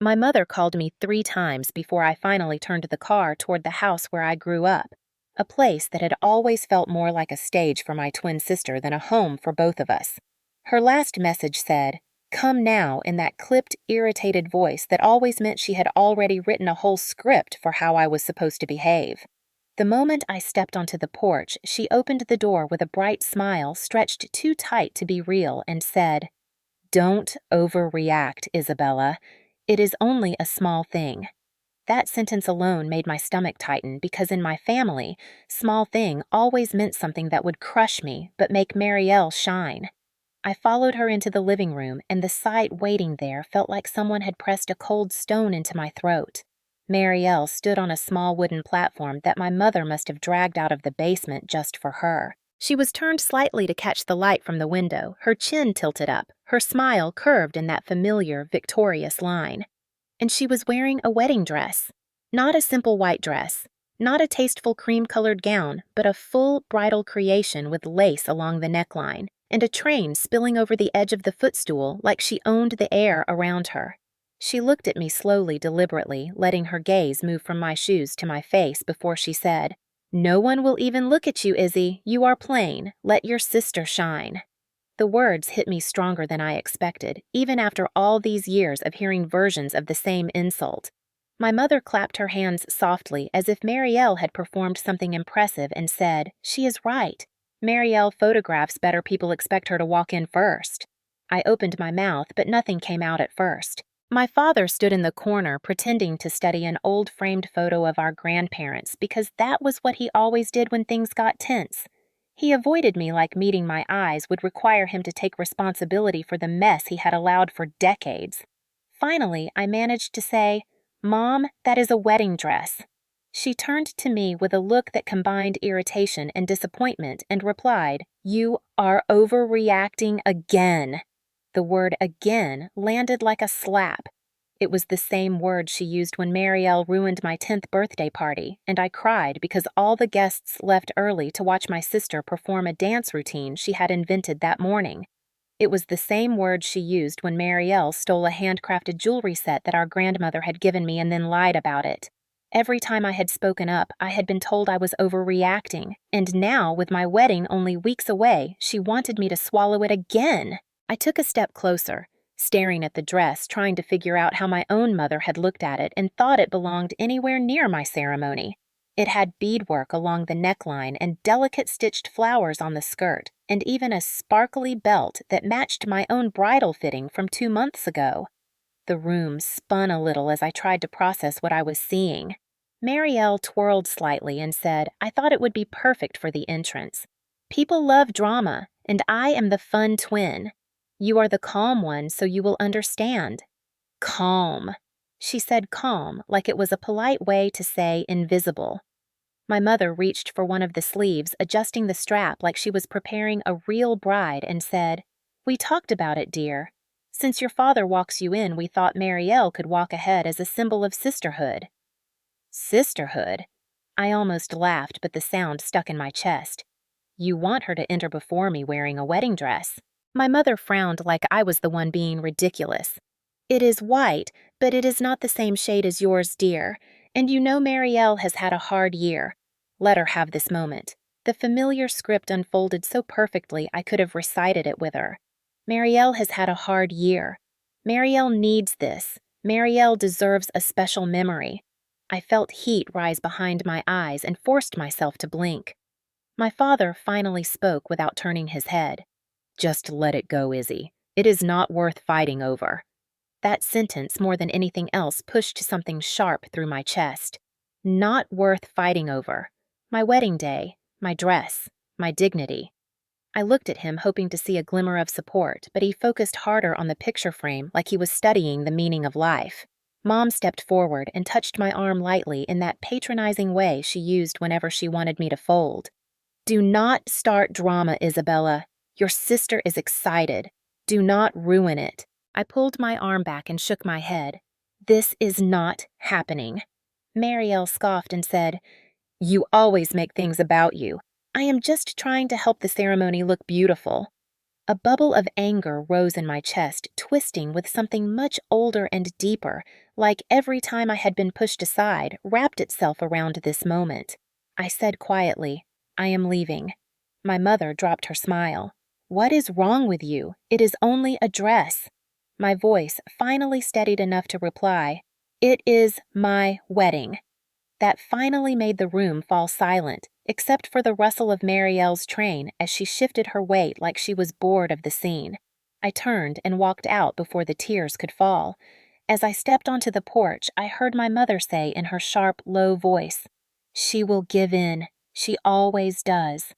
My mother called me 3 times before I finally turned the car toward the house where I grew up, a place that had always felt more like a stage for my twin sister than a home for both of us. Her last message said, "Come now," in that clipped, irritated voice that always meant she had already written a whole script for how I was supposed to behave. The moment I stepped onto the porch, she opened the door with a bright smile stretched too tight to be real and said, "Don't overreact, Isabella. It is only a small thing." That sentence alone made my stomach tighten because in my family, small thing always meant something that would crush me but make Marielle shine. I followed her into the living room, and the sight waiting there felt like someone had pressed a cold stone into my throat. Marielle stood on a small wooden platform that my mother must have dragged out of the basement just for her. She was turned slightly to catch the light from the window, her chin tilted up, her smile curved in that familiar, victorious line. And she was wearing a wedding dress. Not a simple white dress, not a tasteful cream-colored gown, but a full bridal creation with lace along the neckline, and a train spilling over the edge of the footstool like she owned the air around her. She looked at me slowly, deliberately, letting her gaze move from my shoes to my face before she said, "No one will even look at you, Izzy. You are plain. Let your sister shine." The words hit me stronger than I expected, even after all these years of hearing versions of the same insult. My mother clapped her hands softly as if Marielle had performed something impressive and said, "She is right. Marielle photographs better people expect her to walk in first." I opened my mouth, but nothing came out at first. My father stood in the corner pretending to study an old framed photo of our grandparents because that was what he always did when things got tense. He avoided me like meeting my eyes would require him to take responsibility for the mess he had allowed for decades. Finally, I managed to say, "Mom, that is a wedding dress." She turned to me with a look that combined irritation and disappointment and replied, "You are overreacting again." The word "again" landed like a slap. It was the same word she used when Marielle ruined my 10th birthday party, and I cried because all the guests left early to watch my sister perform a dance routine she had invented that morning. It was the same word she used when Marielle stole a handcrafted jewelry set that our grandmother had given me and then lied about it. Every time I had spoken up, I had been told I was overreacting, and now, with my wedding only weeks away, she wanted me to swallow it again. I took a step closer, staring at the dress, trying to figure out how my own mother had looked at it and thought it belonged anywhere near my ceremony. It had beadwork along the neckline and delicate stitched flowers on the skirt, and even a sparkly belt that matched my own bridal fitting from 2 months ago. The room spun a little as I tried to process what I was seeing. Marielle twirled slightly and said, "I thought it would be perfect for the entrance. People love drama, and I am the fun twin. You are the calm one, so you will understand." Calm. She said calm, like it was a polite way to say invisible. My mother reached for one of the sleeves, adjusting the strap like she was preparing a real bride, and said, "We talked about it, dear. Since your father walks you in, we thought Marielle could walk ahead as a symbol of sisterhood." Sisterhood? I almost laughed, but the sound stuck in my chest. "You want her to enter before me wearing a wedding dress." My mother frowned like I was the one being ridiculous. "It is white, but it is not the same shade as yours, dear. And you know Marielle has had a hard year. Let her have this moment." The familiar script unfolded so perfectly I could have recited it with her. Marielle has had a hard year. Marielle needs this. Marielle deserves a special memory. I felt heat rise behind my eyes and forced myself to blink. My father finally spoke without turning his head. "Just let it go, Izzy. It is not worth fighting over." That sentence, more than anything else, pushed something sharp through my chest. Not worth fighting over. My wedding day, my dress, my dignity. I looked at him, hoping to see a glimmer of support, but he focused harder on the picture frame like he was studying the meaning of life. Mom stepped forward and touched my arm lightly in that patronizing way she used whenever she wanted me to fold. "Do not start drama, Isabella. Your sister is excited. Do not ruin it." I pulled my arm back and shook my head. "This is not happening." Marielle scoffed and said, "You always make things about you. I am just trying to help the ceremony look beautiful." A bubble of anger rose in my chest, twisting with something much older and deeper, like every time I had been pushed aside, wrapped itself around this moment. I said quietly, "I am leaving." My mother dropped her smile. "What is wrong with you? It is only a dress." My voice finally steadied enough to reply, "It is my wedding." That finally made the room fall silent, except for the rustle of Marielle's train as she shifted her weight like she was bored of the scene. I turned and walked out before the tears could fall. As I stepped onto the porch, I heard my mother say in her sharp, low voice, "She will give in. She always does."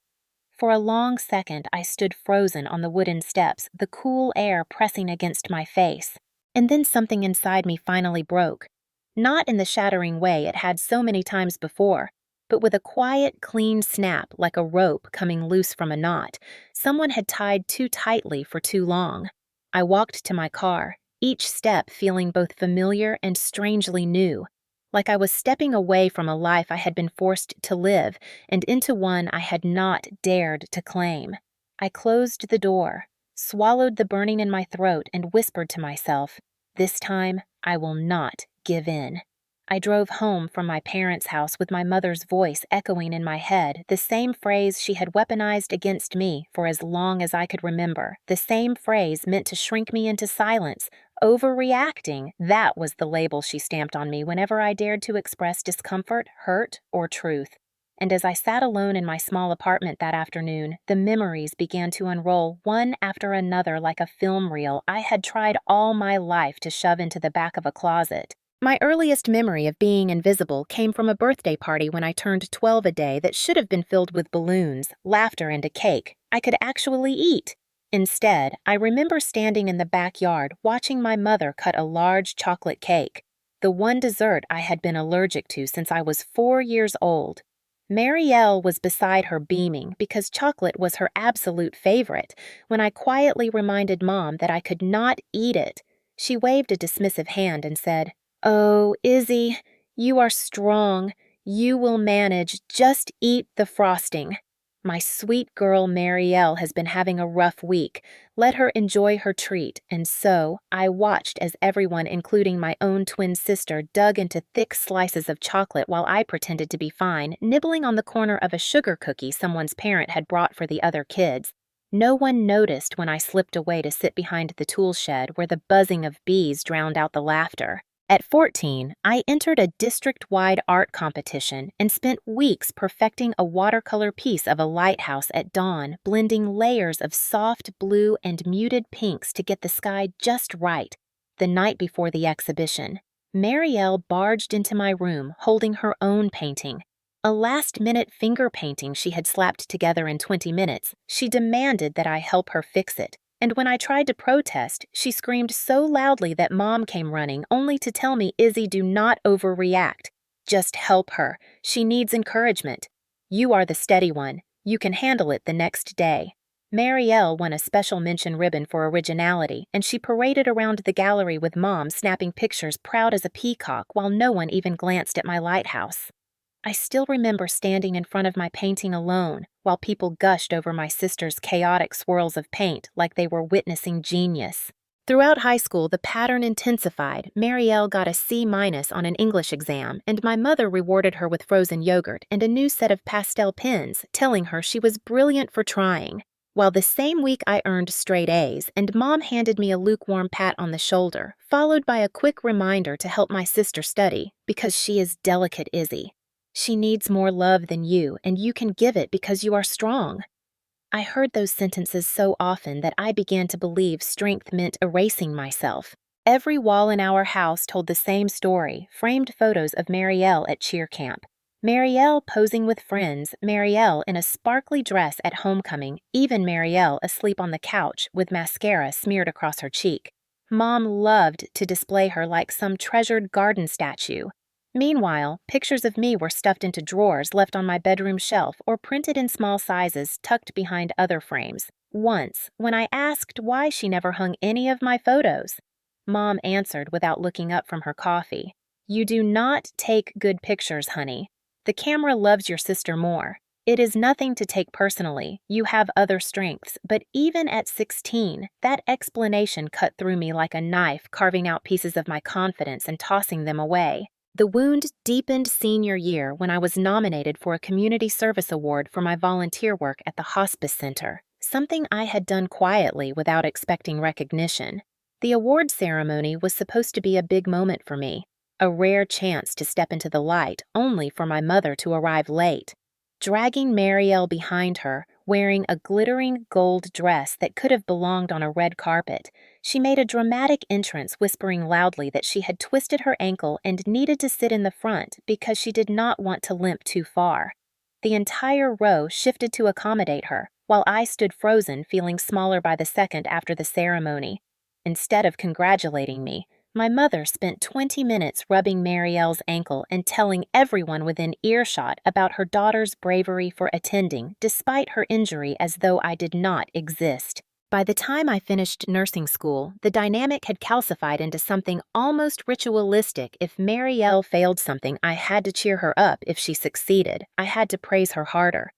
For a long second, I stood frozen on the wooden steps, the cool air pressing against my face. And then something inside me finally broke. Not in the shattering way it had so many times before, but with a quiet, clean snap like a rope coming loose from a knot someone had tied too tightly for too long. I walked to my car, each step feeling both familiar and strangely new, like I was stepping away from a life I had been forced to live and into one I had not dared to claim. I closed the door, swallowed the burning in my throat, and whispered to myself, "This time, I will not give in." I drove home from my parents' house with my mother's voice echoing in my head, the same phrase she had weaponized against me for as long as I could remember, the same phrase meant to shrink me into silence. Overreacting, that was the label she stamped on me whenever I dared to express discomfort, hurt, or truth. And as I sat alone in my small apartment that afternoon, the memories began to unroll one after another like a film reel I had tried all my life to shove into the back of a closet. My earliest memory of being invisible came from a birthday party when I turned 12 a day that should have been filled with balloons, laughter, and a cake I could actually eat. Instead, I remember standing in the backyard watching my mother cut a large chocolate cake, the one dessert I had been allergic to since I was 4 years old. Marielle was beside her beaming because chocolate was her absolute favorite when I quietly reminded Mom that I could not eat it. She waved a dismissive hand and said, "Oh, Izzy, you are strong. You will manage. Just eat the frosting." My sweet girl Marielle has been having a rough week. Let her enjoy her treat, and so I watched as everyone, including my own twin sister, dug into thick slices of chocolate while I pretended to be fine, nibbling on the corner of a sugar cookie someone's parent had brought for the other kids. No one noticed when I slipped away to sit behind the tool shed where the buzzing of bees drowned out the laughter. At 14, I entered a district-wide art competition and spent weeks perfecting a watercolor piece of a lighthouse at dawn, blending layers of soft blue and muted pinks to get the sky just right. The night before the exhibition, Marielle barged into my room holding her own painting. A last-minute finger painting she had slapped together in 20 minutes. She demanded that I help her fix it. And when I tried to protest, she screamed so loudly that Mom came running, only to tell me, "Izzy, do not overreact. Just help her. She needs encouragement. You are the steady one. You can handle it the next day." Marielle won a special mention ribbon for originality, and she paraded around the gallery with Mom snapping pictures proud as a peacock while no one even glanced at my lighthouse. I still remember standing in front of my painting alone while people gushed over my sister's chaotic swirls of paint like they were witnessing genius. Throughout high school, the pattern intensified. Marielle got a C- on an English exam, and my mother rewarded her with frozen yogurt and a new set of pastel pens, telling her she was brilliant for trying. While the same week I earned straight A's, and Mom handed me a lukewarm pat on the shoulder, followed by a quick reminder to help my sister study, because she is delicate, Izzy. She needs more love than you, and you can give it because you are strong. I heard those sentences so often that I began to believe strength meant erasing myself. Every wall in our house told the same story, framed photos of Marielle at cheer camp. Marielle posing with friends, Marielle in a sparkly dress at homecoming, even Marielle asleep on the couch with mascara smeared across her cheek. Mom loved to display her like some treasured garden statue. Meanwhile, pictures of me were stuffed into drawers left on my bedroom shelf or printed in small sizes tucked behind other frames. Once, when I asked why she never hung any of my photos, Mom answered without looking up from her coffee, "You do not take good pictures, honey. The camera loves your sister more." It is nothing to take personally. You have other strengths, but even at 16, that explanation cut through me like a knife, carving out pieces of my confidence and tossing them away. The wound deepened senior year when I was nominated for a community service award for my volunteer work at the hospice center, something I had done quietly without expecting recognition. The award ceremony was supposed to be a big moment for me, a rare chance to step into the light, only for my mother to arrive late. Dragging Marielle behind her, wearing a glittering gold dress that could have belonged on a red carpet, she made a dramatic entrance, whispering loudly that she had twisted her ankle and needed to sit in the front because she did not want to limp too far. The entire row shifted to accommodate her, while I stood frozen, feeling smaller by the second after the ceremony. Instead of congratulating me, my mother spent 20 minutes rubbing Marielle's ankle and telling everyone within earshot about her daughter's bravery for attending despite her injury, as though I did not exist. By the time I finished nursing school, the dynamic had calcified into something almost ritualistic. If Marielle failed something, I had to cheer her up. If she succeeded, I had to praise her harder.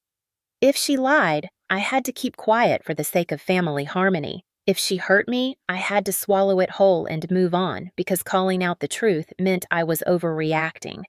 If she lied, I had to keep quiet for the sake of family harmony. If she hurt me, I had to swallow it whole and move on, because calling out the truth meant I was overreacting.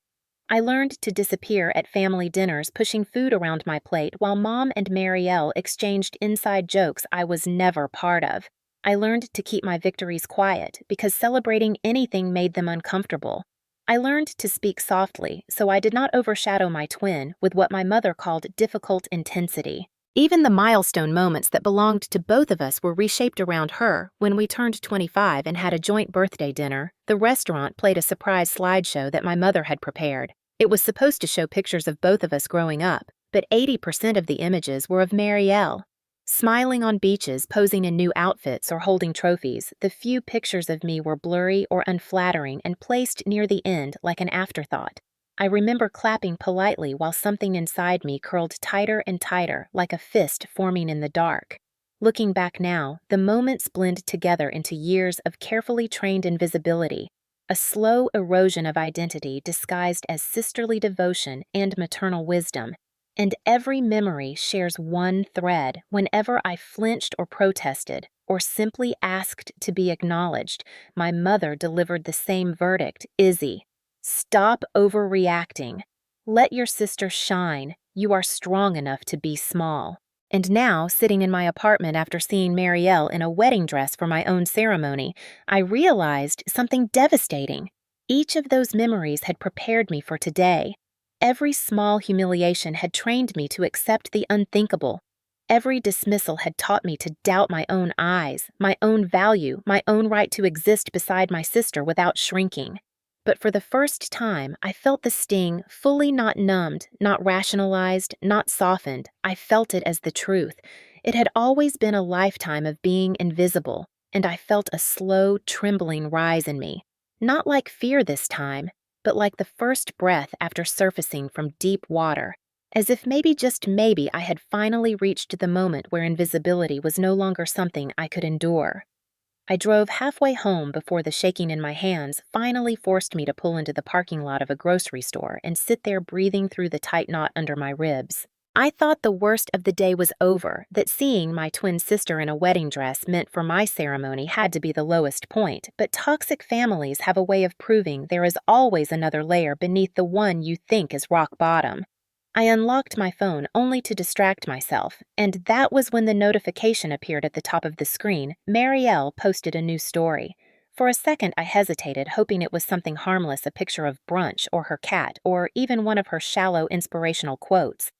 I learned to disappear at family dinners, pushing food around my plate while Mom and Marielle exchanged inside jokes I was never part of. I learned to keep my victories quiet, because celebrating anything made them uncomfortable. I learned to speak softly, so I did not overshadow my twin with what my mother called difficult intensity. Even the milestone moments that belonged to both of us were reshaped around her. When we turned 25 and had a joint birthday dinner, the restaurant played a surprise slideshow that my mother had prepared. It was supposed to show pictures of both of us growing up, but 80% of the images were of Marielle. Smiling on beaches, posing in new outfits, or holding trophies, the few pictures of me were blurry or unflattering and placed near the end like an afterthought. I remember clapping politely while something inside me curled tighter and tighter, like a fist forming in the dark. Looking back now, the moments blend together into years of carefully trained invisibility, a slow erosion of identity disguised as sisterly devotion and maternal wisdom. And every memory shares one thread. Whenever I flinched or protested, or simply asked to be acknowledged, my mother delivered the same verdict: Izzy, stop overreacting. Let your sister shine. You are strong enough to be small. And now, sitting in my apartment after seeing Marielle in a wedding dress for my own ceremony, I realized something devastating. Each of those memories had prepared me for today. Every small humiliation had trained me to accept the unthinkable. Every dismissal had taught me to doubt my own eyes, my own value, my own right to exist beside my sister without shrinking. But for the first time, I felt the sting, fully, not numbed, not rationalized, not softened. I felt it as the truth. It had always been a lifetime of being invisible, and I felt a slow, trembling rise in me. Not like fear this time, but like the first breath after surfacing from deep water, as if maybe, just maybe, I had finally reached the moment where invisibility was no longer something I could endure. I drove halfway home before the shaking in my hands finally forced me to pull into the parking lot of a grocery store and sit there breathing through the tight knot under my ribs. I thought the worst of the day was over, that seeing my twin sister in a wedding dress meant for my ceremony had to be the lowest point, but toxic families have a way of proving there is always another layer beneath the one you think is rock bottom. I unlocked my phone only to distract myself, and that was when the notification appeared at the top of the screen. Marielle posted a new story. For a second I hesitated, hoping it was something harmless, a picture of brunch or her cat, or even one of her shallow inspirational quotes.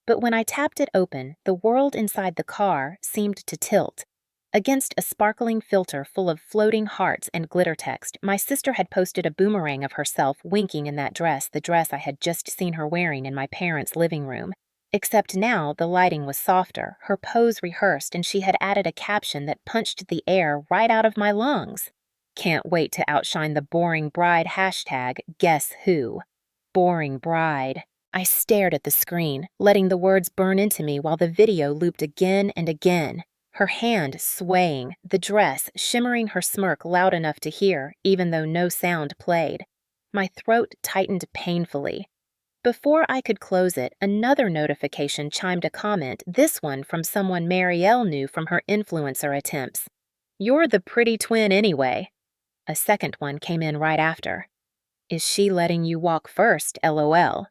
But when I tapped it open, the world inside the car seemed to tilt. Against a sparkling filter full of floating hearts and glitter text, my sister had posted a boomerang of herself winking in that dress, the dress I had just seen her wearing in my parents' living room. Except now the lighting was softer, her pose rehearsed, and she had added a caption that punched the air right out of my lungs. Can't wait to outshine the boring bride hashtag, guess who? Boring bride. I stared at the screen, letting the words burn into me while the video looped again and again. Her hand swaying, the dress shimmering, her smirk loud enough to hear, even though no sound played. My throat tightened painfully. Before I could close it, another notification chimed a comment, this one from someone Marielle knew from her influencer attempts. "You're the pretty twin anyway." A second one came in right after. "Is she letting you walk first, LOL?"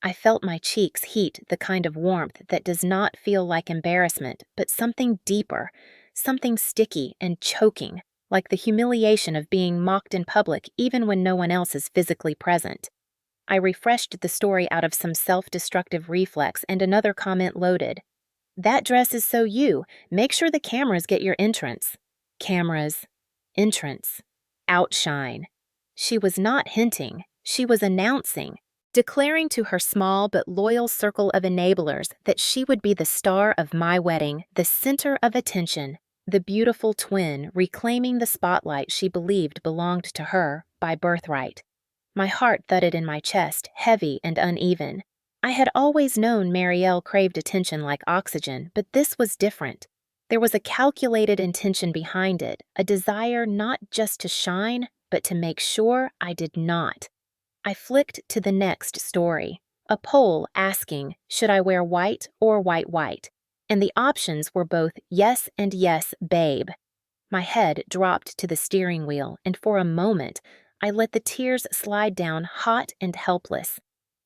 I felt my cheeks heat, the kind of warmth that does not feel like embarrassment, but something deeper, something sticky and choking, like the humiliation of being mocked in public even when no one else is physically present. I refreshed the story out of some self-destructive reflex and another comment loaded. "That dress is so you. Make sure the cameras get your entrance." Cameras. Entrance. Outshine. She was not hinting. She was announcing. Declaring to her small but loyal circle of enablers that she would be the star of my wedding, the center of attention, the beautiful twin reclaiming the spotlight she believed belonged to her by birthright. My heart thudded in my chest, heavy and uneven. I had always known Marielle craved attention like oxygen, but this was different. There was a calculated intention behind it, a desire not just to shine, but to make sure I did not. I flicked to the next story, a poll asking, should I wear white or white? And the options were both yes and yes, babe. My head dropped to the steering wheel, and for a moment, I let the tears slide down hot and helpless.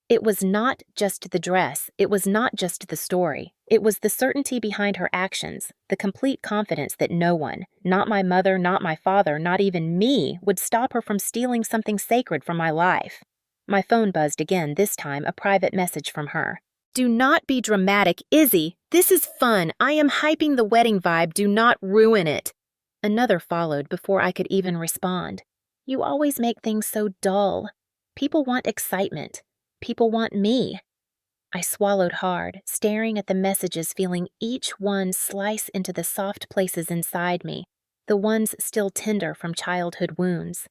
It was not just the dress, it was not just the story. It was the certainty behind her actions, the complete confidence that no one, not my mother, not my father, not even me, would stop her from stealing something sacred from my life. My phone buzzed again, this time a private message from her. "Do not be dramatic, Izzy. This is fun. I am hyping the wedding vibe. Do not ruin it." Another followed before I could even respond. "You always make things so dull. People want excitement. People want me." I swallowed hard, staring at the messages, feeling each one slice into the soft places inside me, the ones still tender from childhood wounds.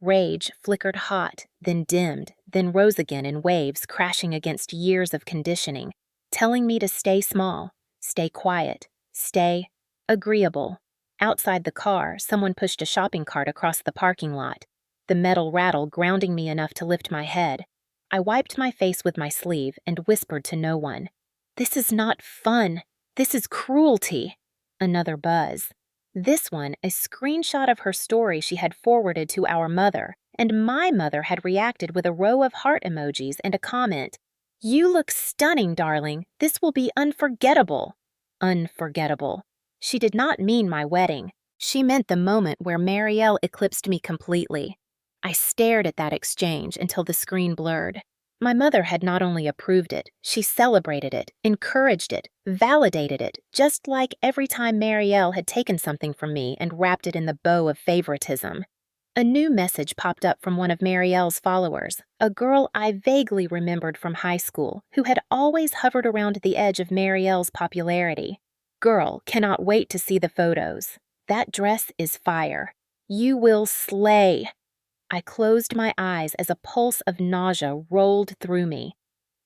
Rage flickered hot, then dimmed, then rose again in waves crashing against years of conditioning, telling me to stay small, stay quiet, stay agreeable. Outside the car, someone pushed a shopping cart across the parking lot, the metal rattle grounding me enough to lift my head. I wiped my face with my sleeve and whispered to no one. "This is not fun. This is cruelty." Another buzz. This one, a screenshot of her story she had forwarded to our mother, and my mother had reacted with a row of heart emojis and a comment. "You look stunning, darling. This will be unforgettable." Unforgettable. She did not mean my wedding. She meant the moment where Marielle eclipsed me completely. I stared at that exchange until the screen blurred. My mother had not only approved it, she celebrated it, encouraged it, validated it, just like every time Marielle had taken something from me and wrapped it in the bow of favoritism. A new message popped up from one of Marielle's followers, a girl I vaguely remembered from high school, who had always hovered around the edge of Marielle's popularity. "Girl, cannot wait to see the photos. That dress is fire. You will slay." I closed my eyes as a pulse of nausea rolled through me.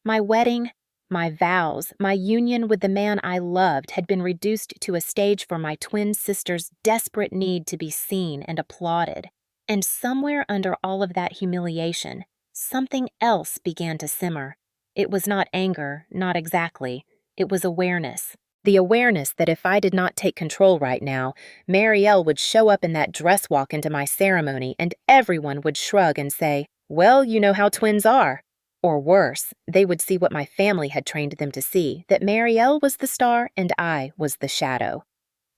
My wedding, my vows, my union with the man I loved had been reduced to a stage for my twin sister's desperate need to be seen and applauded. And somewhere under all of that humiliation, something else began to simmer. It was not anger, not exactly. It was awareness. The awareness that if I did not take control right now, Marielle would show up in that dress walk into my ceremony and everyone would shrug and say, "Well, you know how twins are." Or worse, they would see what my family had trained them to see, that Marielle was the star and I was the shadow.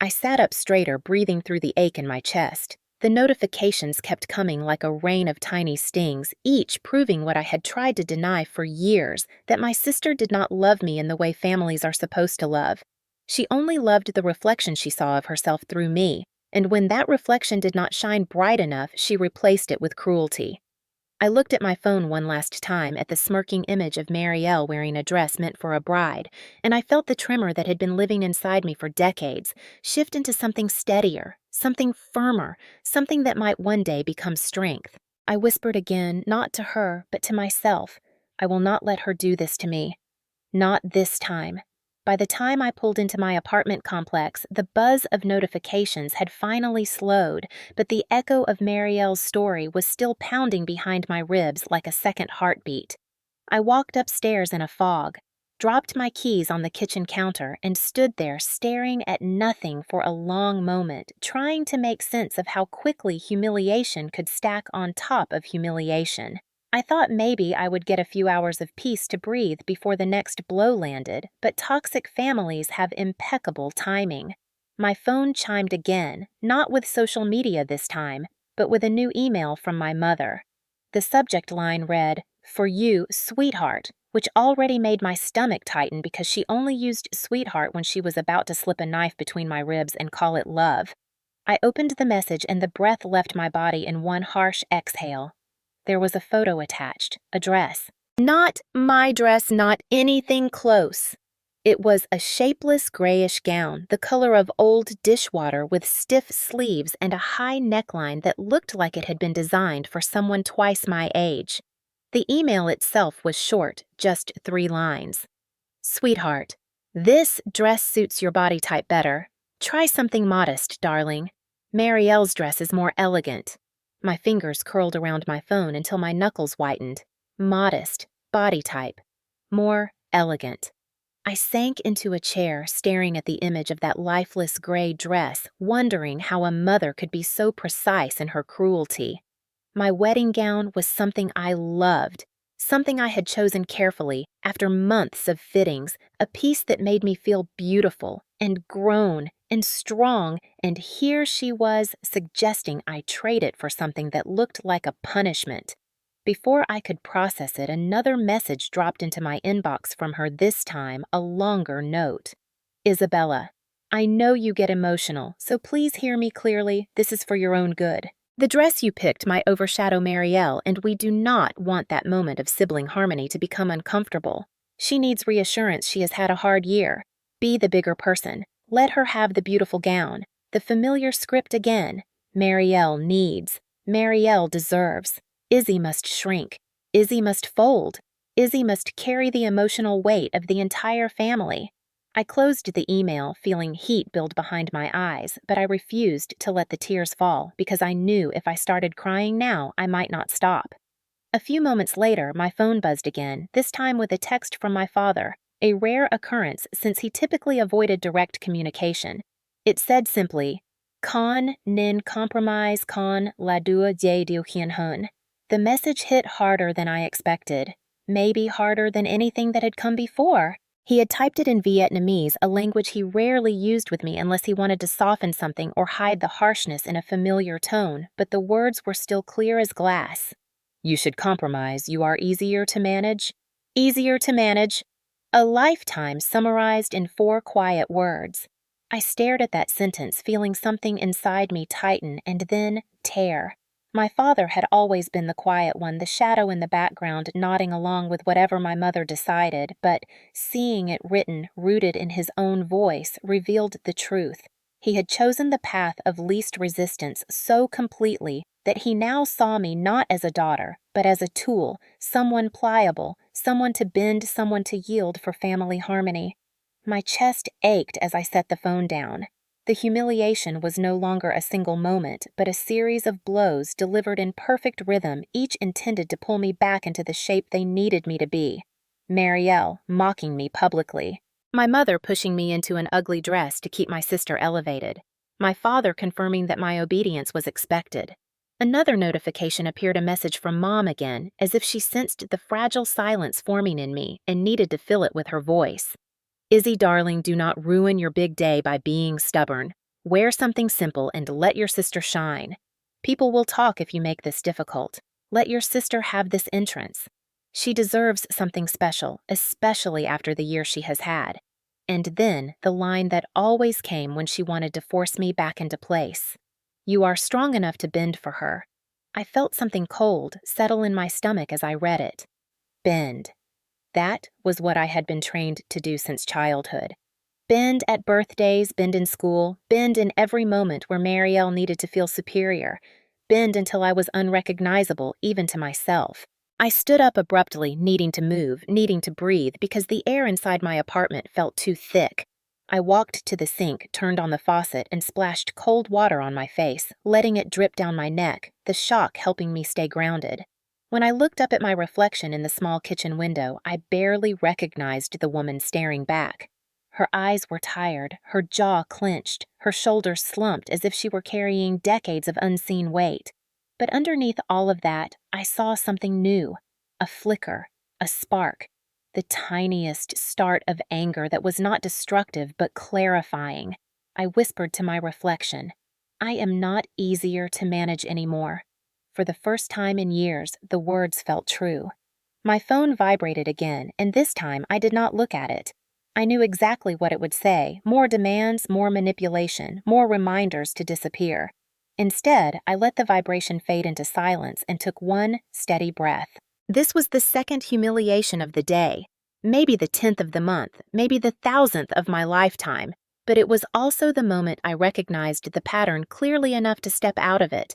I sat up straighter, breathing through the ache in my chest. The notifications kept coming like a rain of tiny stings, each proving what I had tried to deny for years, that my sister did not love me in the way families are supposed to love. She only loved the reflection she saw of herself through me, and when that reflection did not shine bright enough, she replaced it with cruelty. I looked at my phone one last time at the smirking image of Marielle wearing a dress meant for a bride, and I felt the tremor that had been living inside me for decades shift into something steadier, something firmer, something that might one day become strength. I whispered again, not to her, but to myself, "I will not let her do this to me. Not this time." By the time I pulled into my apartment complex, the buzz of notifications had finally slowed, but the echo of Marielle's story was still pounding behind my ribs like a second heartbeat. I walked upstairs in a fog, dropped my keys on the kitchen counter, and stood there staring at nothing for a long moment, trying to make sense of how quickly humiliation could stack on top of humiliation. I thought maybe I would get a few hours of peace to breathe before the next blow landed, but toxic families have impeccable timing. My phone chimed again, not with social media this time, but with a new email from my mother. The subject line read, "For you, sweetheart," which already made my stomach tighten because she only used sweetheart when she was about to slip a knife between my ribs and call it love. I opened the message and the breath left my body in one harsh exhale. There was a photo attached, a dress. Not my dress, not anything close. It was a shapeless grayish gown, the color of old dishwater with stiff sleeves and a high neckline that looked like it had been designed for someone twice my age. The email itself was short, just 3 lines. "Sweetheart, this dress suits your body type better. Try something modest, darling. Marielle's dress is more elegant." My fingers curled around my phone until my knuckles whitened. Modest, body type, more elegant. I sank into a chair, staring at the image of that lifeless gray dress, wondering how a mother could be so precise in her cruelty. My wedding gown was something I loved, something I had chosen carefully after months of fittings, a piece that made me feel beautiful and grown and strong, and here she was suggesting I trade it for something that looked like a punishment. Before I could process it, another message dropped into my inbox from her, this time a longer note. "Isabella, I know you get emotional, so please hear me clearly. This is for your own good. The dress you picked might overshadow Marielle, and we do not want that moment of sibling harmony to become uncomfortable. She needs reassurance she has had a hard year. Be the bigger person. Let her have the beautiful gown. The familiar script again. Marielle needs. Marielle deserves. Izzy must shrink. Izzy must fold. Izzy must carry the emotional weight of the entire family." I closed the email, feeling heat build behind my eyes, but I refused to let the tears fall because I knew if I started crying now, I might not stop. A few moments later, my phone buzzed again, this time with a text from my father, a rare occurrence since he typically avoided direct communication. It said simply, "Con nin compromise con la dua de diu hien hun." The message hit harder than I expected, maybe harder than anything that had come before. He had typed it in Vietnamese, a language he rarely used with me unless he wanted to soften something or hide the harshness in a familiar tone, but the words were still clear as glass. "You should compromise. You are easier to manage." Easier to manage. A lifetime summarized in 4 quiet words. I stared at that sentence, feeling something inside me tighten and then tear. My father had always been the quiet one, the shadow in the background, nodding along with whatever my mother decided, but seeing it written, rooted in his own voice, revealed the truth. He had chosen the path of least resistance so completely that he now saw me not as a daughter, but as a tool, someone pliable, someone to bend, someone to yield for family harmony. My chest ached as I set the phone down. The humiliation was no longer a single moment, but a series of blows delivered in perfect rhythm, each intended to pull me back into the shape they needed me to be. Marielle mocking me publicly. My mother pushing me into an ugly dress to keep my sister elevated. My father confirming that my obedience was expected. Another notification appeared, a message from Mom again, as if she sensed the fragile silence forming in me and needed to fill it with her voice. "Izzy, darling, do not ruin your big day by being stubborn. Wear something simple and let your sister shine. People will talk if you make this difficult. Let your sister have this entrance. She deserves something special, especially after the year she has had." And then the line that always came when she wanted to force me back into place. "You are strong enough to bend for her." I felt something cold settle in my stomach as I read it. Bend. That was what I had been trained to do since childhood. Bend at birthdays, bend in school, bend in every moment where Marielle needed to feel superior, bend until I was unrecognizable even to myself. I stood up abruptly, needing to move, needing to breathe, because the air inside my apartment felt too thick. I walked to the sink, turned on the faucet, and splashed cold water on my face, letting it drip down my neck, the shock helping me stay grounded. When I looked up at my reflection in the small kitchen window, I barely recognized the woman staring back. Her eyes were tired, her jaw clenched, her shoulders slumped as if she were carrying decades of unseen weight. But underneath all of that, I saw something new, a flicker, a spark, the tiniest start of anger that was not destructive but clarifying. I whispered to my reflection, I am not easier to manage anymore. For the first time in years, the words felt true. My phone vibrated again, and this time I did not look at it. I knew exactly what it would say: more demands, more manipulation, more reminders to disappear. Instead, I let the vibration fade into silence and took one steady breath. This was the second humiliation of the day, maybe the 10th of the month, maybe the 1,000th of my lifetime, but it was also the moment I recognized the pattern clearly enough to step out of it.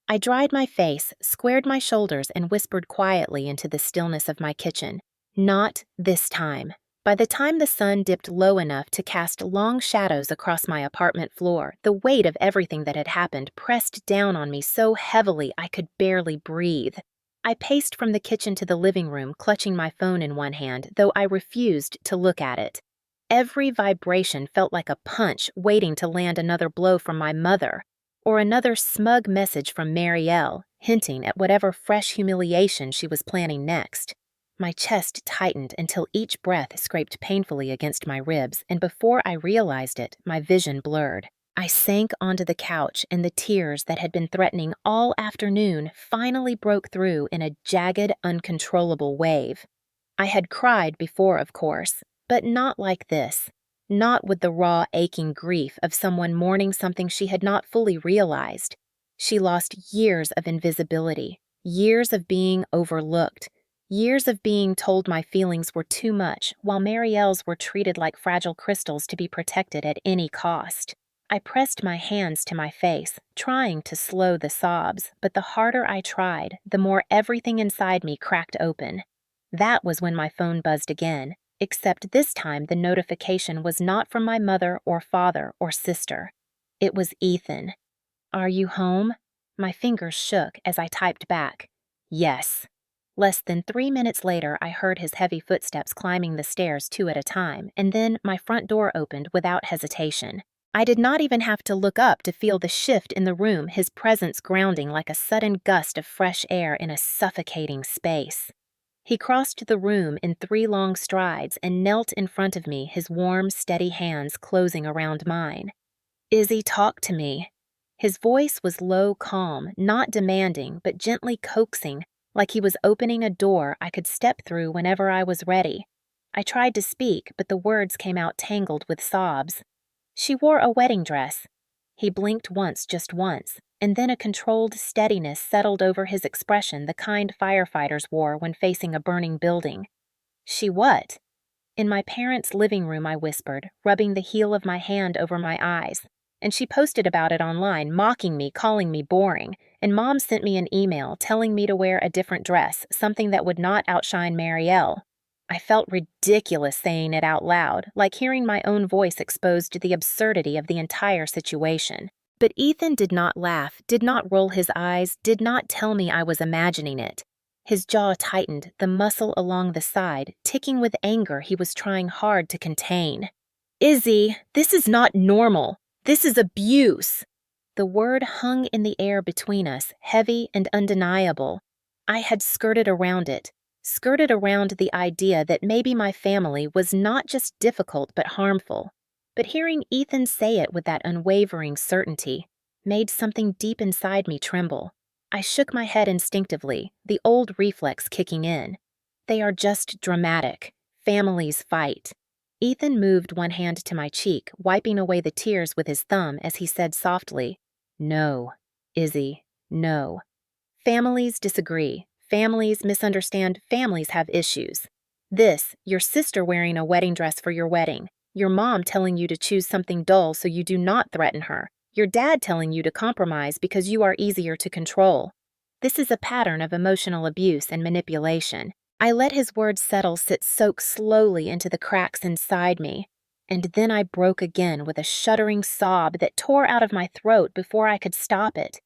I dried my face, squared my shoulders, and whispered quietly into the stillness of my kitchen. Not this time. By the time the sun dipped low enough to cast long shadows across my apartment floor, the weight of everything that had happened pressed down on me so heavily I could barely breathe. I paced from the kitchen to the living room, clutching my phone in one hand, though I refused to look at it. Every vibration felt like a punch waiting to land another blow from my mother, or another smug message from Marielle, hinting at whatever fresh humiliation she was planning next. My chest tightened until each breath scraped painfully against my ribs, and before I realized it, my vision blurred. I sank onto the couch, and the tears that had been threatening all afternoon finally broke through in a jagged, uncontrollable wave. I had cried before, of course, but not like this. Not with the raw, aching grief of someone mourning something she had not fully realized. She lost years of invisibility, years of being overlooked, years of being told my feelings were too much, while Marielle's were treated like fragile crystals to be protected at any cost. I pressed my hands to my face, trying to slow the sobs, but the harder I tried, the more everything inside me cracked open. That was when my phone buzzed again. Except this time the notification was not from my mother or father or sister. It was Ethan. Are you home? My fingers shook as I typed back, yes. Less than 3 minutes later, I heard his heavy footsteps climbing the stairs 2 at a time, and then my front door opened without hesitation. I did not even have to look up to feel the shift in the room, his presence grounding like a sudden gust of fresh air in a suffocating space. He crossed the room in 3 long strides and knelt in front of me, his warm, steady hands closing around mine. Izzy, talk to me. His voice was low, calm, not demanding, but gently coaxing, like he was opening a door I could step through whenever I was ready. I tried to speak, but the words came out tangled with sobs. She wore a wedding dress. He blinked once, just once, and then a controlled steadiness settled over his expression, the kind firefighters wore when facing a burning building. She what? In my parents' living room, I whispered, rubbing the heel of my hand over my eyes. And she posted about it online, mocking me, calling me boring. And Mom sent me an email telling me to wear a different dress, something that would not outshine Marielle. I felt ridiculous saying it out loud, like hearing my own voice exposed to the absurdity of the entire situation. But Ethan did not laugh, did not roll his eyes, did not tell me I was imagining it. His jaw tightened, the muscle along the side, ticking with anger he was trying hard to contain. Izzy, this is not normal. This is abuse. The word hung in the air between us, heavy and undeniable. I had skirted around it, skirted around the idea that maybe my family was not just difficult but harmful. But hearing Ethan say it with that unwavering certainty made something deep inside me tremble. I shook my head instinctively, the old reflex kicking in. They are just dramatic. Families fight. Ethan moved one hand to my cheek, wiping away the tears with his thumb as he said softly, No, Izzy, no. Families disagree. Families misunderstand. Families have issues. This, your sister wearing a wedding dress for your wedding, your mom telling you to choose something dull so you do not threaten her, your dad telling you to compromise because you are easier to control. This is a pattern of emotional abuse and manipulation. I let his words soak slowly into the cracks inside me. And then I broke again with a shuddering sob that tore out of my throat before I could stop it.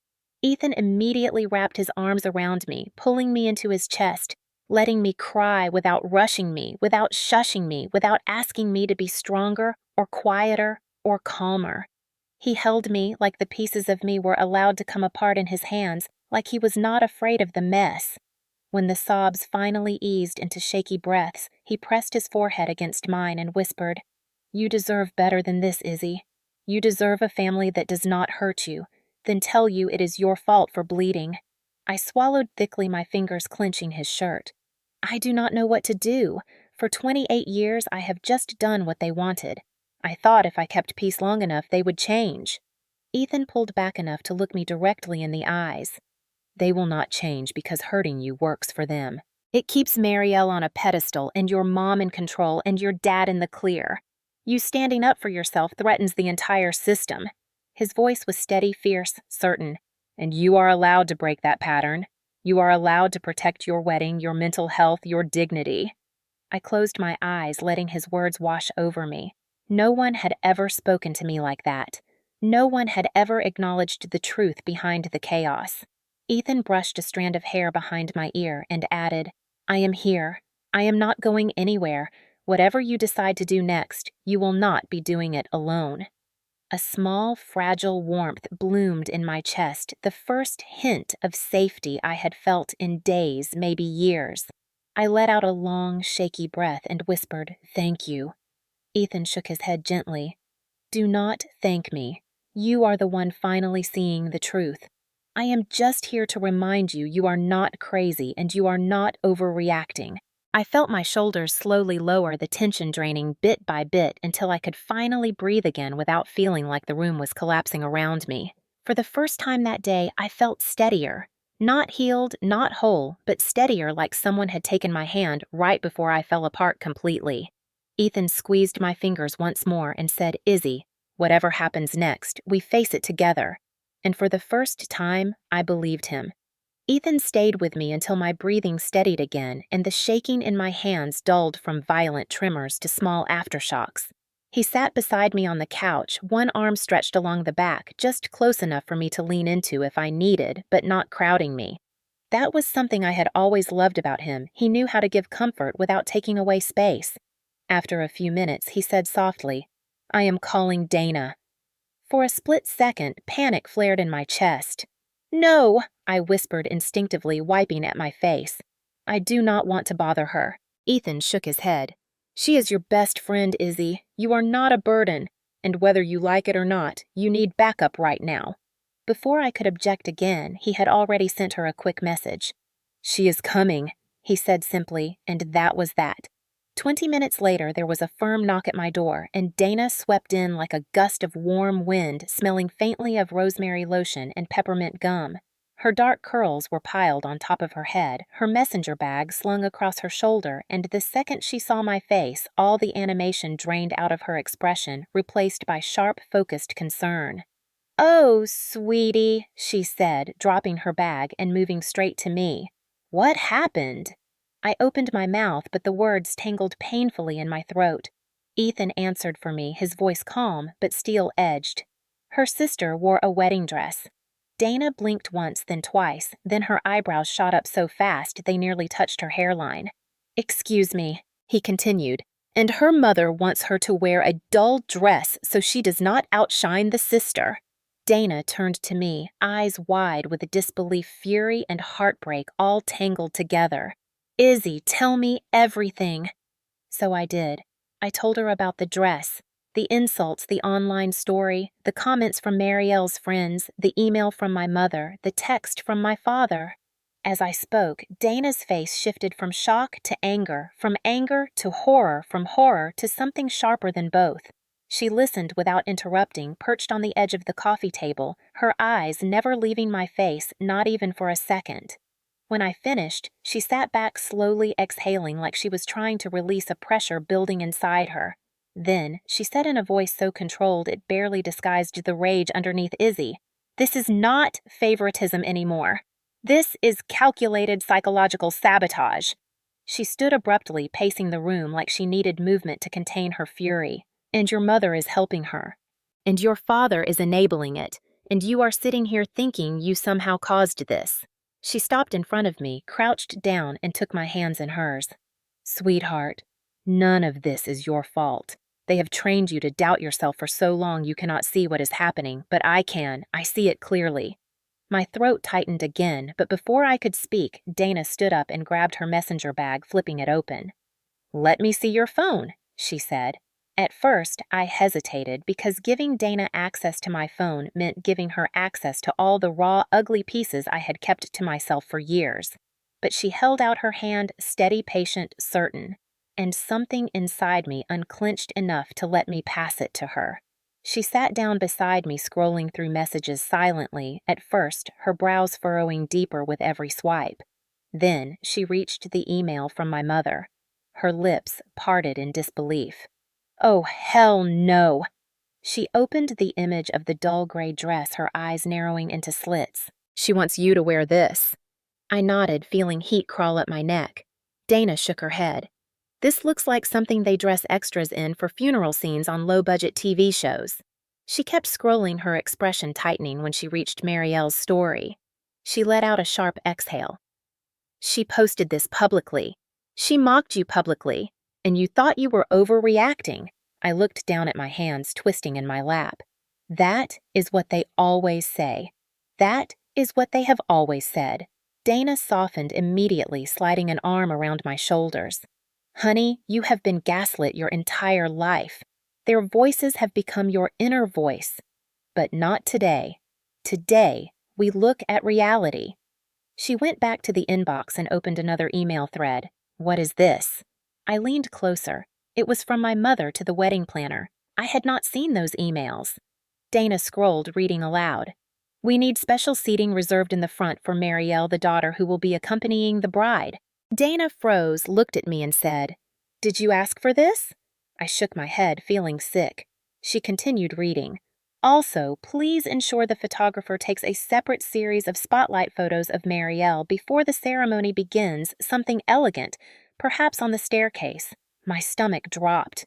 Ethan immediately wrapped his arms around me, pulling me into his chest, letting me cry without rushing me, without shushing me, without asking me to be stronger or quieter or calmer. He held me like the pieces of me were allowed to come apart in his hands, like he was not afraid of the mess. When the sobs finally eased into shaky breaths, he pressed his forehead against mine and whispered, "You deserve better than this, Izzy. You deserve a family that does not hurt you, then tell you it is your fault for bleeding." I swallowed thickly, my fingers clenching his shirt. I do not know what to do. For 28 years, I have just done what they wanted. I thought if I kept peace long enough, they would change. Ethan pulled back enough to look me directly in the eyes. They will not change because hurting you works for them. It keeps Marielle on a pedestal and your mom in control and your dad in the clear. You standing up for yourself threatens the entire system. His voice was steady, fierce, certain. And you are allowed to break that pattern. You are allowed to protect your wedding, your mental health, your dignity. I closed my eyes, letting his words wash over me. No one had ever spoken to me like that. No one had ever acknowledged the truth behind the chaos. Ethan brushed a strand of hair behind my ear and added, "I am here. I am not going anywhere. Whatever you decide to do next, you will not be doing it alone." A small, fragile warmth bloomed in my chest, the first hint of safety I had felt in days, maybe years. I let out a long, shaky breath and whispered, "Thank you." Ethan shook his head gently. "Do not thank me. You are the one finally seeing the truth. I am just here to remind you you are not crazy and you are not overreacting." I felt my shoulders slowly lower, the tension draining bit by bit until I could finally breathe again without feeling like the room was collapsing around me. For the first time that day, I felt steadier. Not healed, not whole, but steadier, like someone had taken my hand right before I fell apart completely. Ethan squeezed my fingers once more and said, "Izzy, whatever happens next, we face it together." And for the first time, I believed him. Ethan stayed with me until my breathing steadied again and the shaking in my hands dulled from violent tremors to small aftershocks. He sat beside me on the couch, one arm stretched along the back, just close enough for me to lean into if I needed, but not crowding me. That was something I had always loved about him. He knew how to give comfort without taking away space. After a few minutes, he said softly, "I am calling Dana." For a split second, panic flared in my chest. "No," I whispered instinctively, wiping at my face. "I do not want to bother her." Ethan shook his head. "She is your best friend, Izzy. You are not a burden. And whether you like it or not, you need backup right now." Before I could object again, he had already sent her a quick message. "She is coming," he said simply, and that was that. 20 minutes later, there was a firm knock at my door, and Dana swept in like a gust of warm wind, smelling faintly of rosemary lotion and peppermint gum. Her dark curls were piled on top of her head, her messenger bag slung across her shoulder, and the second she saw my face, all the animation drained out of her expression, replaced by sharp, focused concern. "Oh, sweetie," she said, dropping her bag and moving straight to me. "What happened?" I opened my mouth, but the words tangled painfully in my throat. Ethan answered for me, his voice calm, but steel-edged. "Her sister wore a wedding dress." Dana blinked once, then twice, then her eyebrows shot up so fast they nearly touched her hairline. "Excuse me," he continued, "and her mother wants her to wear a dull dress so she does not outshine the sister." Dana turned to me, eyes wide with disbelief, fury, and heartbreak all tangled together. "Izzy, tell me everything." So I did. I told her about the dress, the insults, the online story, the comments from Marielle's friends, the email from my mother, the text from my father. As I spoke, Dana's face shifted from shock to anger, from anger to horror, from horror to something sharper than both. She listened without interrupting, perched on the edge of the coffee table, her eyes never leaving my face, not even for a second. When I finished, she sat back slowly exhaling like she was trying to release a pressure building inside her. Then, she said in a voice so controlled it barely disguised the rage underneath Izzy, "This is not favoritism anymore. This is calculated psychological sabotage." She stood abruptly, pacing the room like she needed movement to contain her fury. "And your mother is helping her. And your father is enabling it. and you are sitting here thinking you somehow caused this." She stopped in front of me, crouched down, and took my hands in hers. "Sweetheart, none of this is your fault. They have trained you to doubt yourself for so long you cannot see what is happening, but I can. I see it clearly." My throat tightened again, but before I could speak, Dana stood up and grabbed her messenger bag, flipping it open. "Let me see your phone," she said. At first, I hesitated because giving Dana access to my phone meant giving her access to all the raw, ugly pieces I had kept to myself for years. But she held out her hand, steady, patient, certain, and something inside me unclenched enough to let me pass it to her. She sat down beside me, scrolling through messages silently, at first, her brows furrowing deeper with every swipe. Then she reached the email from my mother. Her lips parted in disbelief. "Oh, hell no!" She opened the image of the dull gray dress, her eyes narrowing into slits. "She wants you to wear this." I nodded, feeling heat crawl up my neck. Dana shook her head. "This looks like something they dress extras in for funeral scenes on low-budget TV shows." She kept scrolling, her expression tightening when she reached Marielle's story. She let out a sharp exhale. "She posted this publicly. She mocked you publicly, and you thought you were overreacting." I looked down at my hands, twisting in my lap. "That is what they always say. That is what they have always said." Dana softened immediately, sliding an arm around my shoulders. "Honey, you have been gaslit your entire life. Their voices have become your inner voice. But not today. Today, we look at reality." She went back to the inbox and opened another email thread. "What is this?" I leaned closer. It was from my mother to the wedding planner. I had not seen those emails. Dana scrolled, reading aloud. "We need special seating reserved in the front for Marielle, the daughter who will be accompanying the bride." Dana froze, looked at me, and said, "Did you ask for this?" I shook my head, feeling sick. She continued reading. "Also, please ensure the photographer takes a separate series of spotlight photos of Marielle before the ceremony begins, something elegant, perhaps on the staircase." My stomach dropped.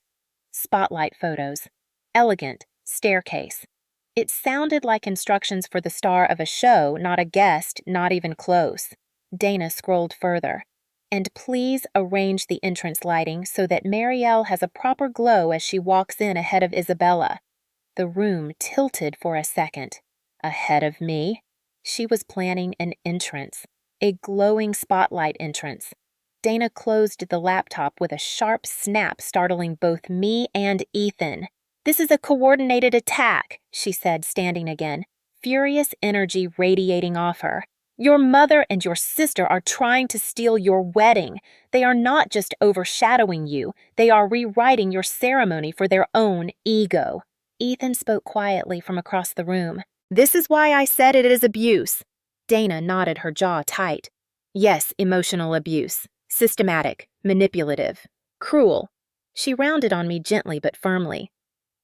Spotlight photos. Elegant. Staircase. It sounded like instructions for the star of a show, not a guest, not even close. Dana scrolled further. "And please arrange the entrance lighting so that Marielle has a proper glow as she walks in ahead of Isabella." The room tilted for a second. Ahead of me? She was planning an entrance. A glowing spotlight entrance. Dana closed the laptop with a sharp snap, startling both me and Ethan. "This is a coordinated attack," she said, standing again, furious energy radiating off her. "Your mother and your sister are trying to steal your wedding. They are not just overshadowing you, they are rewriting your ceremony for their own ego." Ethan spoke quietly from across the room. "This is why I said it is abuse." Dana nodded, her jaw tight. "Yes, emotional abuse. Systematic, manipulative, cruel." She rounded on me gently but firmly.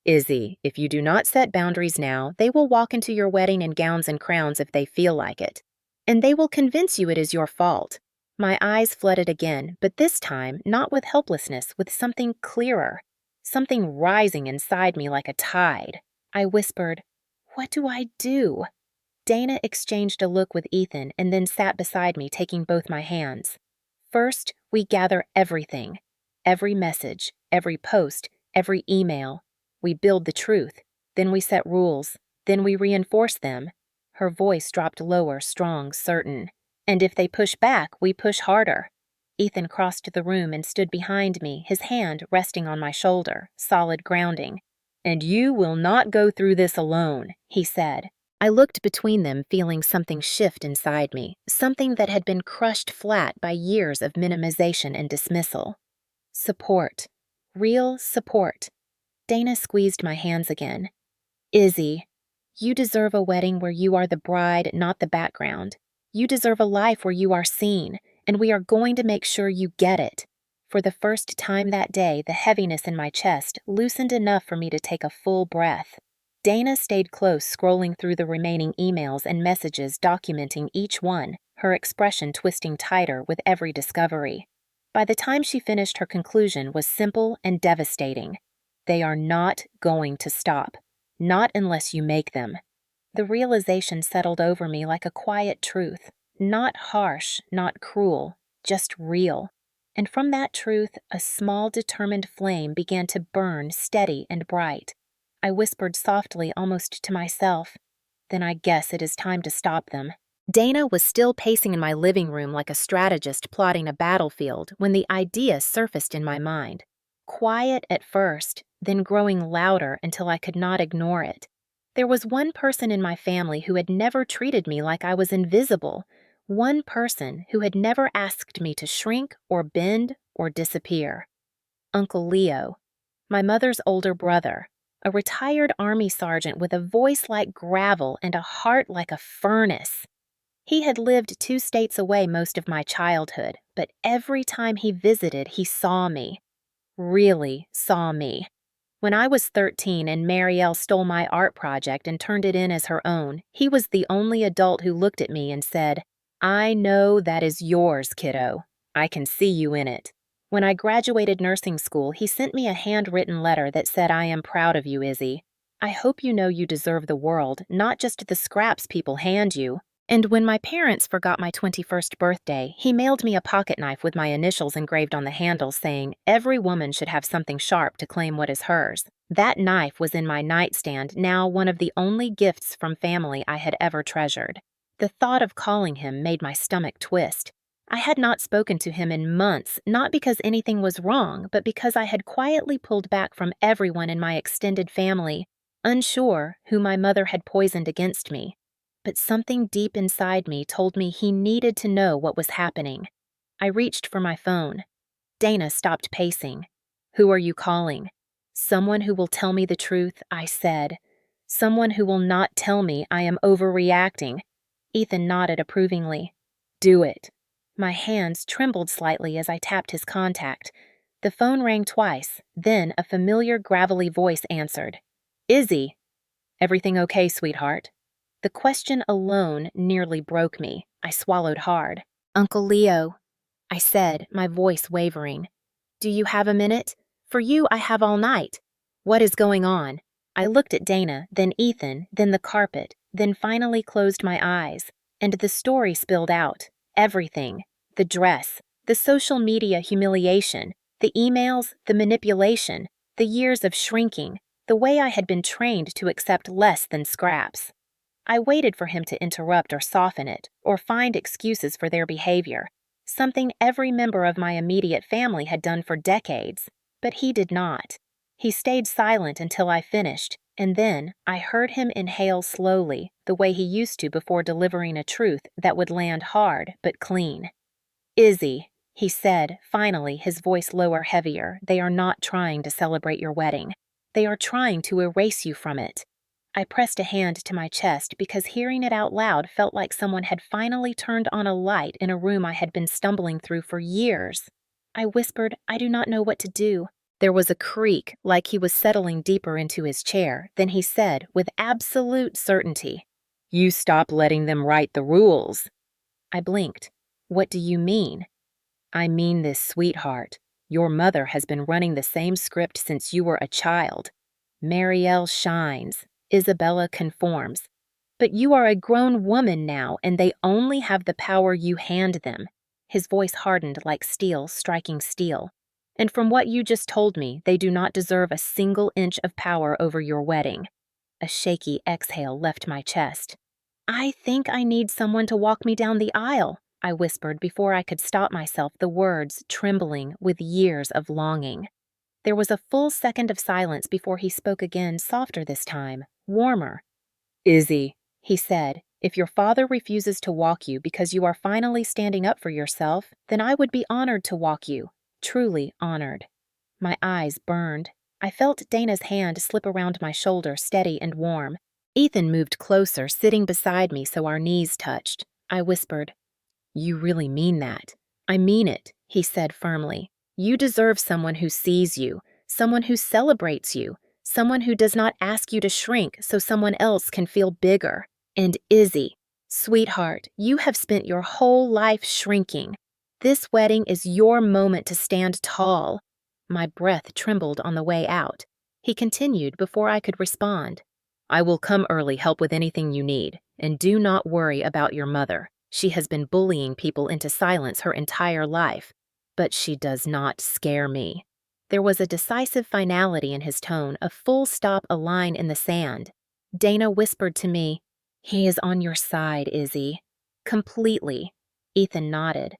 "Izzy, if you do not set boundaries now, they will walk into your wedding in gowns and crowns if they feel like it. And they will convince you it is your fault." My eyes flooded again, but this time not with helplessness, with something clearer. Something rising inside me like a tide. I whispered, "What do I do?" Dana exchanged a look with Ethan and then sat beside me, taking both my hands. "First, we gather everything. Every message, every post, every email. We build the truth. Then we set rules. Then we reinforce them." Her voice dropped lower, strong, certain. "And if they push back, we push harder." Ethan crossed the room and stood behind me, his hand resting on my shoulder, solid grounding. "And you will not go through this alone," he said. I looked between them, feeling something shift inside me, something that had been crushed flat by years of minimization and dismissal. Support. Real support. Dana squeezed my hands again. "Izzy, you deserve a wedding where you are the bride, not the background. You deserve a life where you are seen, and we are going to make sure you get it." For the first time that day, the heaviness in my chest loosened enough for me to take a full breath. Dana stayed close, scrolling through the remaining emails and messages, documenting each one, her expression twisting tighter with every discovery. By the time she finished, her conclusion was simple and devastating. They are not going to stop. Not unless you make them. The realization settled over me like a quiet truth, not harsh, not cruel, just real. And from that truth, a small, determined flame began to burn steady and bright. I whispered softly, almost to myself, "Then I guess it is time to stop them." Dana was still pacing in my living room like a strategist plotting a battlefield when the idea surfaced in my mind. Quiet at first, then growing louder until I could not ignore it. There was one person in my family who had never treated me like I was invisible. One person who had never asked me to shrink or bend or disappear. Uncle Leo, my mother's older brother, a retired army sergeant with a voice like gravel and a heart like a furnace. He had lived 2 states away most of my childhood, but every time he visited, he saw me. Really saw me. When I was 13 and Marielle stole my art project and turned it in as her own, he was the only adult who looked at me and said, "I know that is yours, kiddo. I can see you in it." When I graduated nursing school, he sent me a handwritten letter that said, "I am proud of you, Izzy. I hope you know you deserve the world, not just the scraps people hand you." And when my parents forgot my 21st birthday, he mailed me a pocket knife with my initials engraved on the handle saying, "Every woman should have something sharp to claim what is hers." That knife was in my nightstand, now one of the only gifts from family I had ever treasured. The thought of calling him made my stomach twist. I had not spoken to him in months, not because anything was wrong, but because I had quietly pulled back from everyone in my extended family, unsure who my mother had poisoned against me. But something deep inside me told me he needed to know what was happening. I reached for my phone. Dana stopped pacing. "Who are you calling?" "Someone who will tell me the truth," I said. "Someone who will not tell me I am overreacting." Ethan nodded approvingly. "Do it." My hands trembled slightly as I tapped his contact. The phone rang twice, then a familiar gravelly voice answered. "Izzy." "Everything okay, sweetheart?" The question alone nearly broke me. I swallowed hard. "Uncle Leo," I said, my voice wavering. "Do you have a minute? For you, I have all night." "What is going on?" I looked at Dana, then Ethan, then the carpet, then finally closed my eyes. And the story spilled out. Everything. The dress, the social media humiliation, the emails, the manipulation, the years of shrinking, the way I had been trained to accept less than scraps. I waited for him to interrupt or soften it, or find excuses for their behavior, something every member of my immediate family had done for decades, but he did not. He stayed silent until I finished, and then I heard him inhale slowly, the way he used to before delivering a truth that would land hard but clean. "Izzy," he said, finally, his voice lower, heavier, "they are not trying to celebrate your wedding. They are trying to erase you from it." I pressed a hand to my chest because hearing it out loud felt like someone had finally turned on a light in a room I had been stumbling through for years. I whispered, "I do not know what to do." There was a creak, like he was settling deeper into his chair. Then he said, with absolute certainty, "You stop letting them write the rules." I blinked. "What do you mean?" "I mean this, sweetheart. Your mother has been running the same script since you were a child. Marielle shines. Isabella conforms. But you are a grown woman now, and they only have the power you hand them." His voice hardened like steel striking steel. "And from what you just told me, they do not deserve a single inch of power over your wedding." A shaky exhale left my chest. "I think I need someone to walk me down the aisle," I whispered before I could stop myself, the words trembling with years of longing. There was a full second of silence before he spoke again, softer this time, warmer. "Izzy," he said, "if your father refuses to walk you because you are finally standing up for yourself, then I would be honored to walk you, truly honored." My eyes burned. I felt Dana's hand slip around my shoulder, steady and warm. Ethan moved closer, sitting beside me so our knees touched. I whispered, "You really mean that?" "I mean it," he said firmly. "You deserve someone who sees you, someone who celebrates you, someone who does not ask you to shrink so someone else can feel bigger. And Izzy, sweetheart, you have spent your whole life shrinking. This wedding is your moment to stand tall." My breath trembled on the way out. He continued before I could respond. I will come early, help with anything you need, and do not worry about your mother. She has been bullying people into silence her entire life, but she does not scare me." There was a decisive finality in his tone, a full stop, a line in the sand. Dana whispered to me, "He is on your side, Izzy." "Completely." Ethan nodded.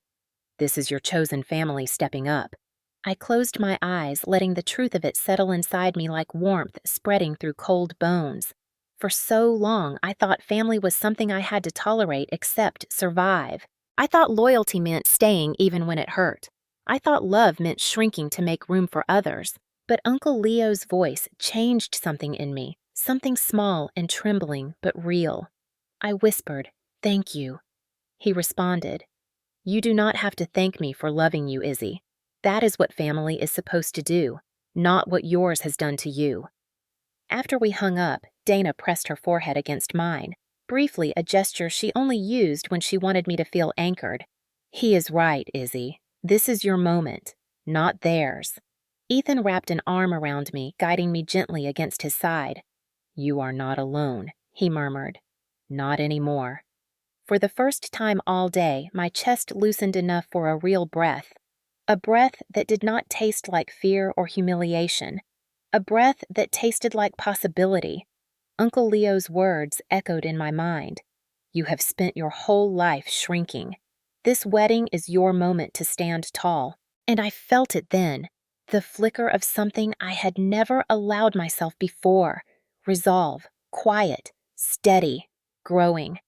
"This is your chosen family stepping up." I closed my eyes, letting the truth of it settle inside me like warmth spreading through cold bones. For so long, I thought family was something I had to tolerate, accept, survive. I thought loyalty meant staying even when it hurt. I thought love meant shrinking to make room for others. But Uncle Leo's voice changed something in me, something small and trembling but real. I whispered, "Thank you." He responded, "You do not have to thank me for loving you, Izzy. That is what family is supposed to do, not what yours has done to you." After we hung up, Dana pressed her forehead against mine, briefly a gesture she only used when she wanted me to feel anchored. "He is right, Izzy. This is your moment, not theirs." Ethan wrapped an arm around me, guiding me gently against his side. "You are not alone," he murmured. "Not anymore." For the first time all day, my chest loosened enough for a real breath. A breath that did not taste like fear or humiliation. A breath that tasted like possibility. Uncle Leo's words echoed in my mind. "You have spent your whole life shrinking. This wedding is your moment to stand tall." And I felt it then, the flicker of something I had never allowed myself before. Resolve, quiet, steady, growing.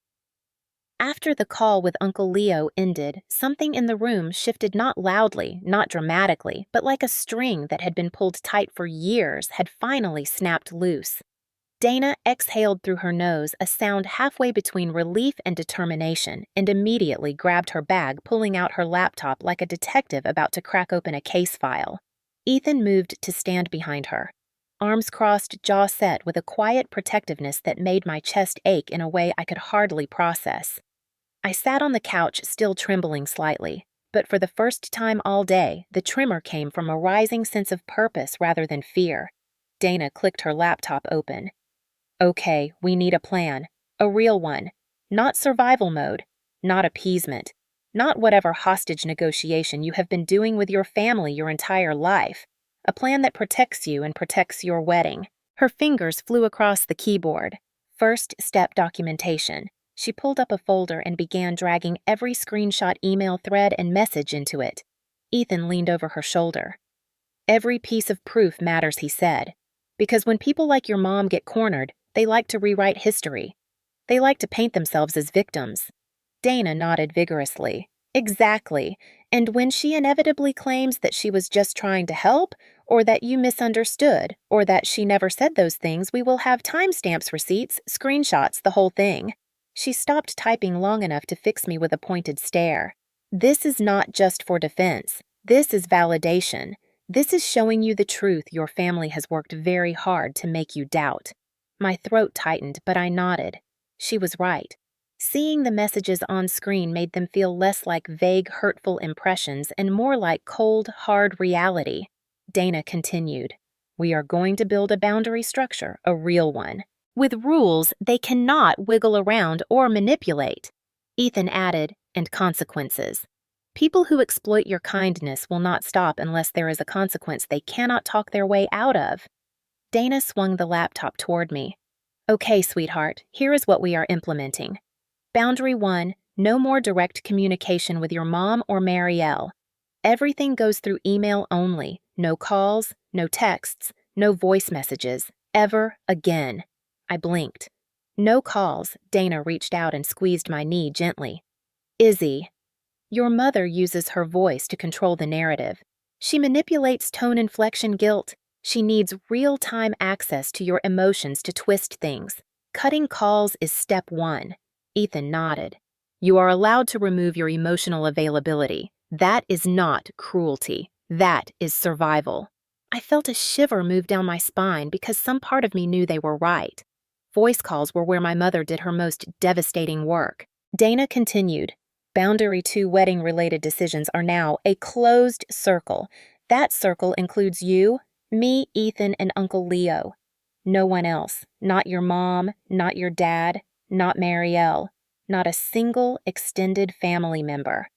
After the call with Uncle Leo ended, something in the room shifted, not loudly, not dramatically, but like a string that had been pulled tight for years had finally snapped loose. Dana exhaled through her nose, a sound halfway between relief and determination, and immediately grabbed her bag, pulling out her laptop like a detective about to crack open a case file. Ethan moved to stand behind her. Arms crossed, jaw set, with a quiet protectiveness that made my chest ache in a way I could hardly process. I sat on the couch, still trembling slightly, but for the first time all day, the tremor came from a rising sense of purpose rather than fear. Dana clicked her laptop open. "Okay, we need a plan. A real one. Not survival mode. Not appeasement. Not whatever hostage negotiation you have been doing with your family your entire life. A plan that protects you and protects your wedding." Her fingers flew across the keyboard. First step documentation. She pulled up a folder and began dragging every screenshot, email thread, and message into it. Ethan leaned over her shoulder. "Every piece of proof matters," he said. "Because when people like your mom get cornered, they like to rewrite history. They like to paint themselves as victims." Dana nodded vigorously. "Exactly. And when she inevitably claims that she was just trying to help, or that you misunderstood, or that she never said those things, we will have timestamps, receipts, screenshots, the whole thing." She stopped typing long enough to fix me with a pointed stare. "This is not just for defense. This is validation. This is showing you the truth your family has worked very hard to make you doubt." My throat tightened, but I nodded. She was right. Seeing the messages on screen made them feel less like vague, hurtful impressions and more like cold, hard reality. Dana continued, "We are going to build a boundary structure, a real one, with rules they cannot wiggle around or manipulate." Ethan added, "And consequences. People who exploit your kindness will not stop unless there is a consequence they cannot talk their way out of." Dana swung the laptop toward me. "Okay, sweetheart, here is what we are implementing. Boundary 1, no more direct communication with your mom or Marielle. Everything goes through email only. No calls, no texts, no voice messages, ever again." I blinked. "No calls." Dana reached out and squeezed my knee gently. "Izzy, your mother uses her voice to control the narrative. She manipulates tone, inflection, guilt. She needs real-time access to your emotions to twist things. Cutting calls is step 1. Ethan nodded. "You are allowed to remove your emotional availability. That is not cruelty. That is survival." I felt a shiver move down my spine because some part of me knew they were right. Voice calls were where my mother did her most devastating work. Dana continued, "Boundary 2 wedding-related decisions are now a closed circle. That circle includes you, me, Ethan, and Uncle Leo. No one else. Not your mom, not your dad, not Marielle, not a single extended family member.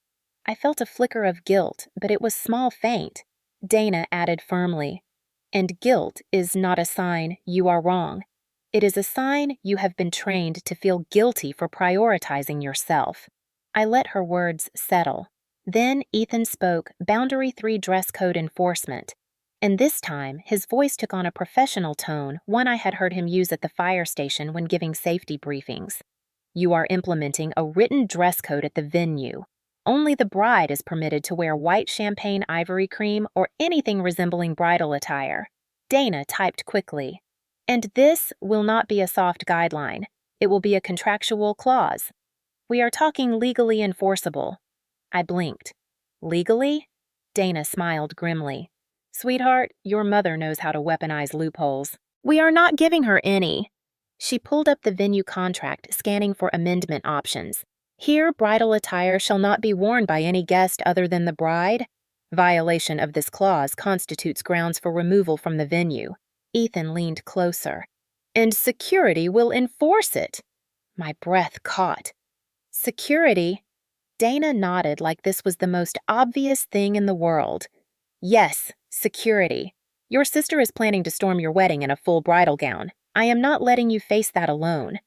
I felt a flicker of guilt, but it was small faint. Dana added firmly, "And guilt is not a sign you are wrong. It is a sign you have been trained to feel guilty for prioritizing yourself." I let her words settle. Then Ethan spoke Boundary 3 dress code enforcement. And this time, his voice took on a professional tone, one I had heard him use at the fire station when giving safety briefings. "You are implementing a written dress code at the venue. Only the bride is permitted to wear white champagne ivory cream or anything resembling bridal attire." Dana typed quickly. "And this will not be a soft guideline. It will be a contractual clause. We are talking legally enforceable." I blinked. "Legally?" Dana smiled grimly. "Sweetheart, your mother knows how to weaponize loopholes. We are not giving her any." She pulled up the venue contract, scanning for amendment options. "Here, bridal attire shall not be worn by any guest other than the bride. Violation of this clause constitutes grounds for removal from the venue." Ethan leaned closer. "And security will enforce it." My breath caught. "Security?" Dana nodded like this was the most obvious thing in the world. "Yes, security. Your sister is planning to storm your wedding in a full bridal gown. I am not letting you face that alone."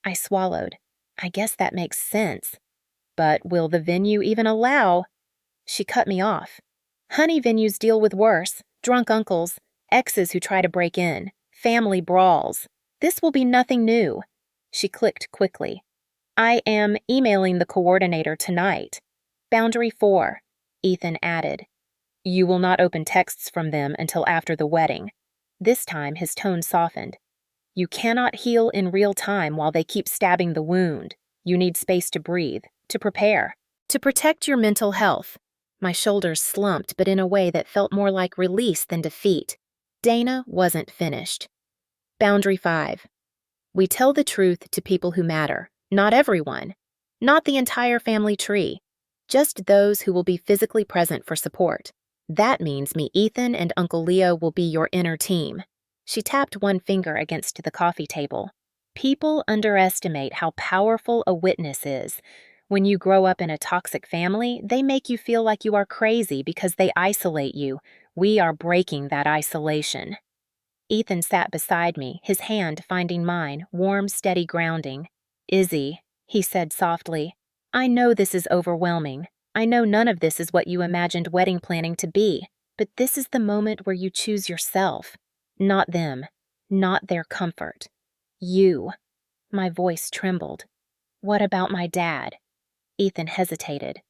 I swallowed. I guess that makes sense. "But will the venue even allow—" She cut me off. "Honey venues deal with worse. Drunk uncles, exes who try to break in, family brawls. This will be nothing new." She clicked quickly. "I am emailing the coordinator tonight." "Boundary 4, Ethan added. "You will not open texts from them until after the wedding." This time his tone softened. "You cannot heal in real time while they keep stabbing the wound. You need space to breathe, to prepare, to protect your mental health." My shoulders slumped, but in a way that felt more like release than defeat. Dana wasn't finished. "Boundary 5. We tell the truth to people who matter. Not everyone. Not the entire family tree. Just those who will be physically present for support. That means me, Ethan, and Uncle Leo will be your inner team." She tapped one finger against the coffee table. "People underestimate how powerful a witness is. When you grow up in a toxic family, they make you feel like you are crazy because they isolate you. We are breaking that isolation." Ethan sat beside me, his hand finding mine, warm, steady grounding. "Izzy," he said softly, "I know this is overwhelming. I know none of this is what you imagined wedding planning to be, but this is the moment where you choose yourself. Not them. Not their comfort. You." My voice trembled. "What about my dad?" Ethan hesitated.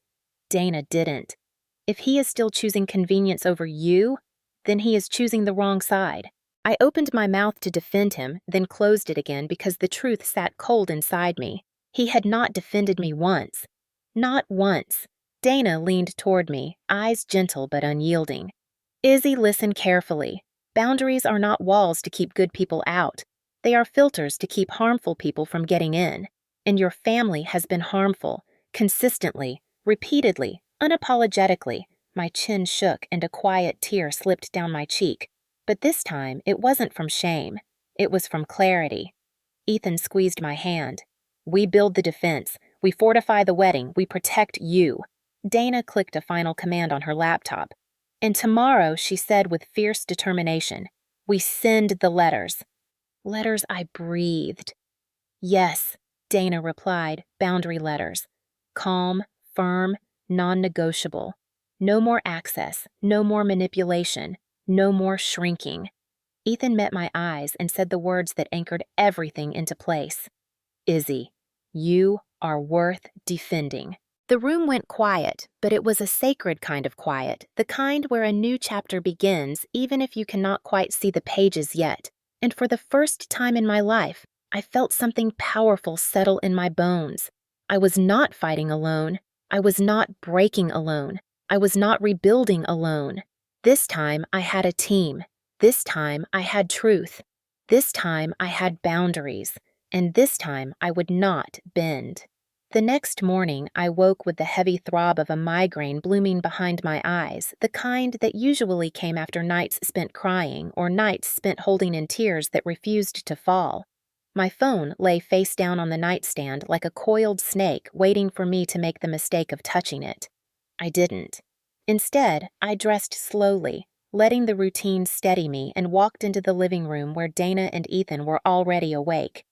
"Dana didn't. If he is still choosing convenience over you, then he is choosing the wrong side." I opened my mouth to defend him, then closed it again because the truth sat cold inside me. He had not defended me once. Not once. Dana leaned toward me, eyes gentle but unyielding. "Izzy, listen carefully. Boundaries are not walls to keep good people out. They are filters to keep harmful people from getting in. And your family has been harmful, consistently, repeatedly, unapologetically." My chin shook and a quiet tear slipped down my cheek. But this time, it wasn't from shame. It was from clarity. Ethan squeezed my hand. "We build the defense. We fortify the wedding. We protect you." Dana clicked a final command on her laptop. "And tomorrow," she said with fierce determination, "we send the letters." Letters I breathed. "Yes," Dana replied, "boundary letters. Calm, firm, non-negotiable. No more access, no more manipulation. No more shrinking." Ethan met my eyes and said the words that anchored everything into place. "Izzy, you are worth defending." The room went quiet, but it was a sacred kind of quiet, the kind where a new chapter begins even if you cannot quite see the pages yet. And for the first time in my life, I felt something powerful settle in my bones. I was not fighting alone. I was not breaking alone. I was not rebuilding alone. This time I had a team. This time I had truth. This time I had boundaries. And this time I would not bend. The next morning, I woke with the heavy throb of a migraine blooming behind my eyes, the kind that usually came after nights spent crying or nights spent holding in tears that refused to fall. My phone lay face down on the nightstand like a coiled snake waiting for me to make the mistake of touching it. I didn't. Instead, I dressed slowly, letting the routine steady me, and walked into the living room where Dana and Ethan were already awake.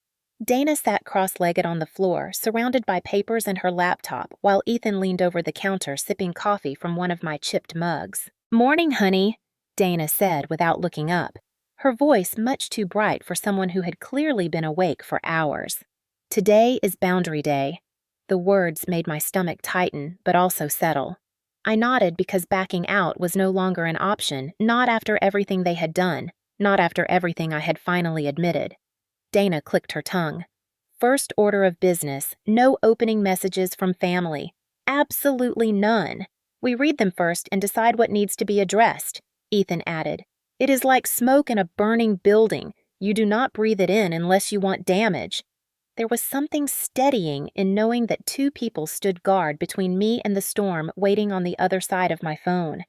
Dana sat cross-legged on the floor, surrounded by papers and her laptop, while Ethan leaned over the counter sipping coffee from one of my chipped mugs. "Morning, honey," Dana said without looking up, her voice much too bright for someone who had clearly been awake for hours. "Today is Boundary Day." The words made my stomach tighten, but also settle. I nodded because backing out was no longer an option, not after everything they had done, not after everything I had finally admitted. Dana clicked her tongue. "First order of business, no opening messages from family. Absolutely none. We read them first and decide what needs to be addressed," Ethan added. "It is like smoke in a burning building. You do not breathe it in unless you want damage." There was something steadying in knowing that two people stood guard between me and the storm waiting on the other side of my phone.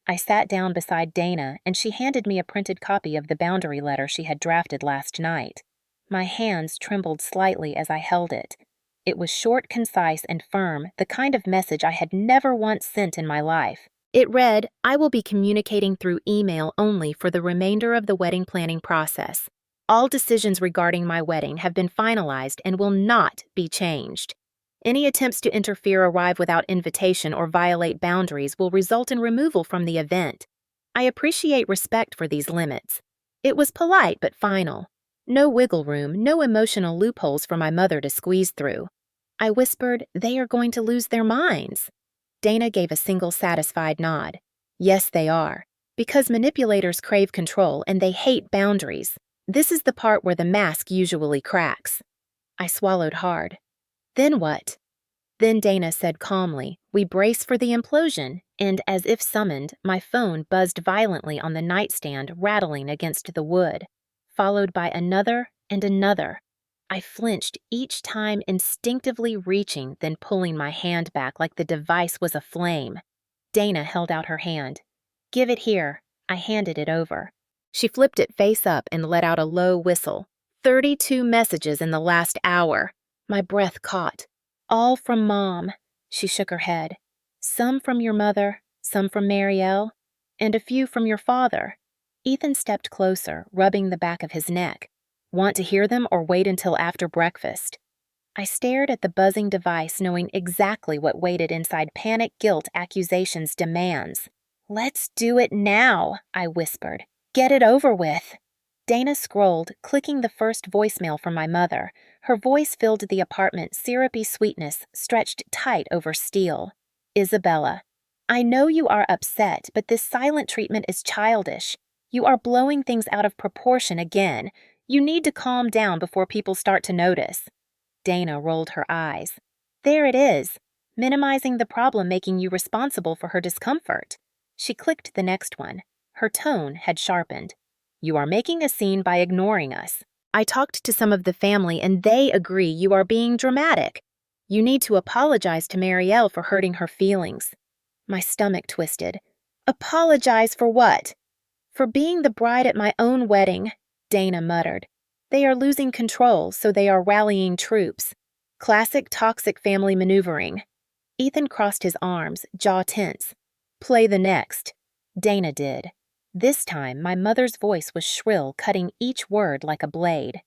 I sat down beside Dana, and she handed me a printed copy of the boundary letter she had drafted last night. My hands trembled slightly as I held it. It was short, concise, and firm, the kind of message I had never once sent in my life. It read, "I will be communicating through email only for the remainder of the wedding planning process. All decisions regarding my wedding have been finalized and will not be changed. Any attempts to interfere arrive without invitation or violate boundaries will result in removal from the event. I appreciate respect for these limits." It was polite but final. No wiggle room, no emotional loopholes for my mother to squeeze through. I whispered, "They are going to lose their minds." Dana gave a single satisfied nod. "Yes, they are. Because manipulators crave control and they hate boundaries. This is the part where the mask usually cracks." I swallowed hard. "Then what?" Then Dana said calmly, "We brace for the implosion," and as if summoned, my phone buzzed violently on the nightstand, rattling against the wood, followed by another and another. I flinched each time, instinctively reaching, then pulling my hand back like the device was aflame. Dana held out her hand. "Give it here." I handed it over. She flipped it face up and let out a low whistle. 32 messages in the last hour. My breath caught. "All from Mom." She shook her head. "Some from your mother, some from Marielle, and a few from your father." Ethan stepped closer, rubbing the back of his neck. "Want to hear them or wait until after breakfast?" I stared at the buzzing device, knowing exactly what waited inside panic, guilt, accusations, demands. "Let's do it now," I whispered. "Get it over with." Dana scrolled, clicking the first voicemail from my mother. Her voice filled the apartment, syrupy sweetness, stretched tight over steel. "Isabella, I know you are upset, but this silent treatment is childish. You are blowing things out of proportion again. You need to calm down before people start to notice." Dana rolled her eyes. "There it is. Minimizing the problem, making you responsible for her discomfort." She clicked the next one. Her tone had sharpened. "You are making a scene by ignoring us. I talked to some of the family and they agree you are being dramatic. You need to apologize to Marielle for hurting her feelings." My stomach twisted. "Apologize for what?" "For being the bride at my own wedding," Dana muttered. "They are losing control, so they are rallying troops. Classic toxic family maneuvering." Ethan crossed his arms, jaw tense. "Play the next." Dana did. This time, my mother's voice was shrill, cutting each word like a blade.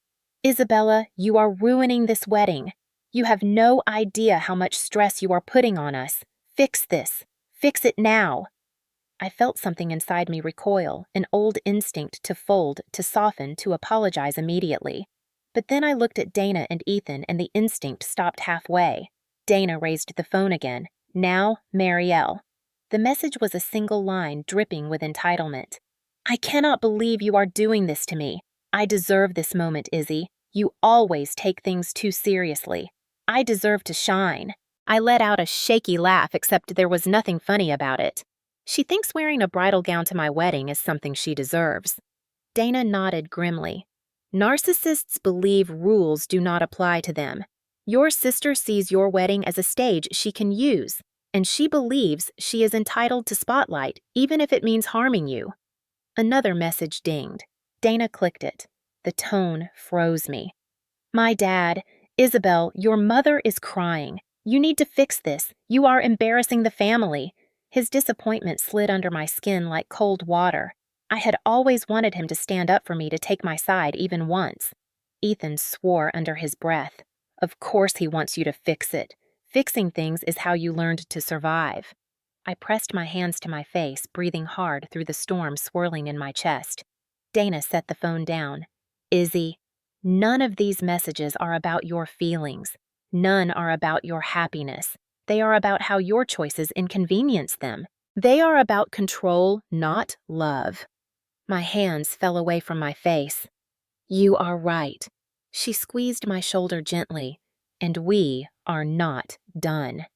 "Isabella, you are ruining this wedding. You have no idea how much stress you are putting on us. Fix this. Fix it now." I felt something inside me recoil, an old instinct to fold, to soften, to apologize immediately. But then I looked at Dana and Ethan and the instinct stopped halfway. Dana raised the phone again. Now, Marielle. The message was a single line, dripping with entitlement. "I cannot believe you are doing this to me. I deserve this moment, Izzy. You always take things too seriously. I deserve to shine." I let out a shaky laugh, except there was nothing funny about it. "She thinks wearing a bridal gown to my wedding is something she deserves." Dana nodded grimly. "Narcissists believe rules do not apply to them. Your sister sees your wedding as a stage she can use, and she believes she is entitled to spotlight, even if it means harming you. Another message dinged. Dana clicked it. The tone froze me. My dad, Isabel, your mother is crying. You need to fix this. You are embarrassing the family. His disappointment slid under my skin like cold water. I had always wanted him to stand up for me, to take my side even once. Ethan swore under his breath. Of course he wants you to fix it. Fixing things is how you learned to survive. I pressed my hands to my face, breathing hard through the storm swirling in my chest. Dana set the phone down. Izzy, none of these messages are about your feelings. None are about your happiness. They are about how your choices inconvenience them. They are about control, not love. My hands fell away from my face. You are right. She squeezed my shoulder gently. And we are not done.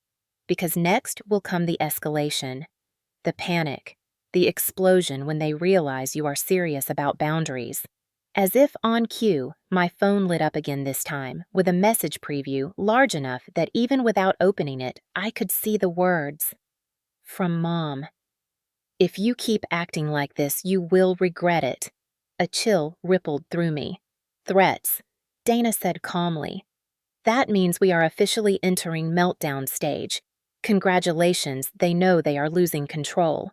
Because next will come the escalation, the panic, the explosion when they realize you are serious about boundaries. As if on cue, my phone lit up again this time, with a message preview large enough that even without opening it, I could see the words. From Mom. If you keep acting like this, you will regret it. A chill rippled through me. Threats. Dana said calmly. That means we are officially entering meltdown stage. Congratulations, they know they are losing control.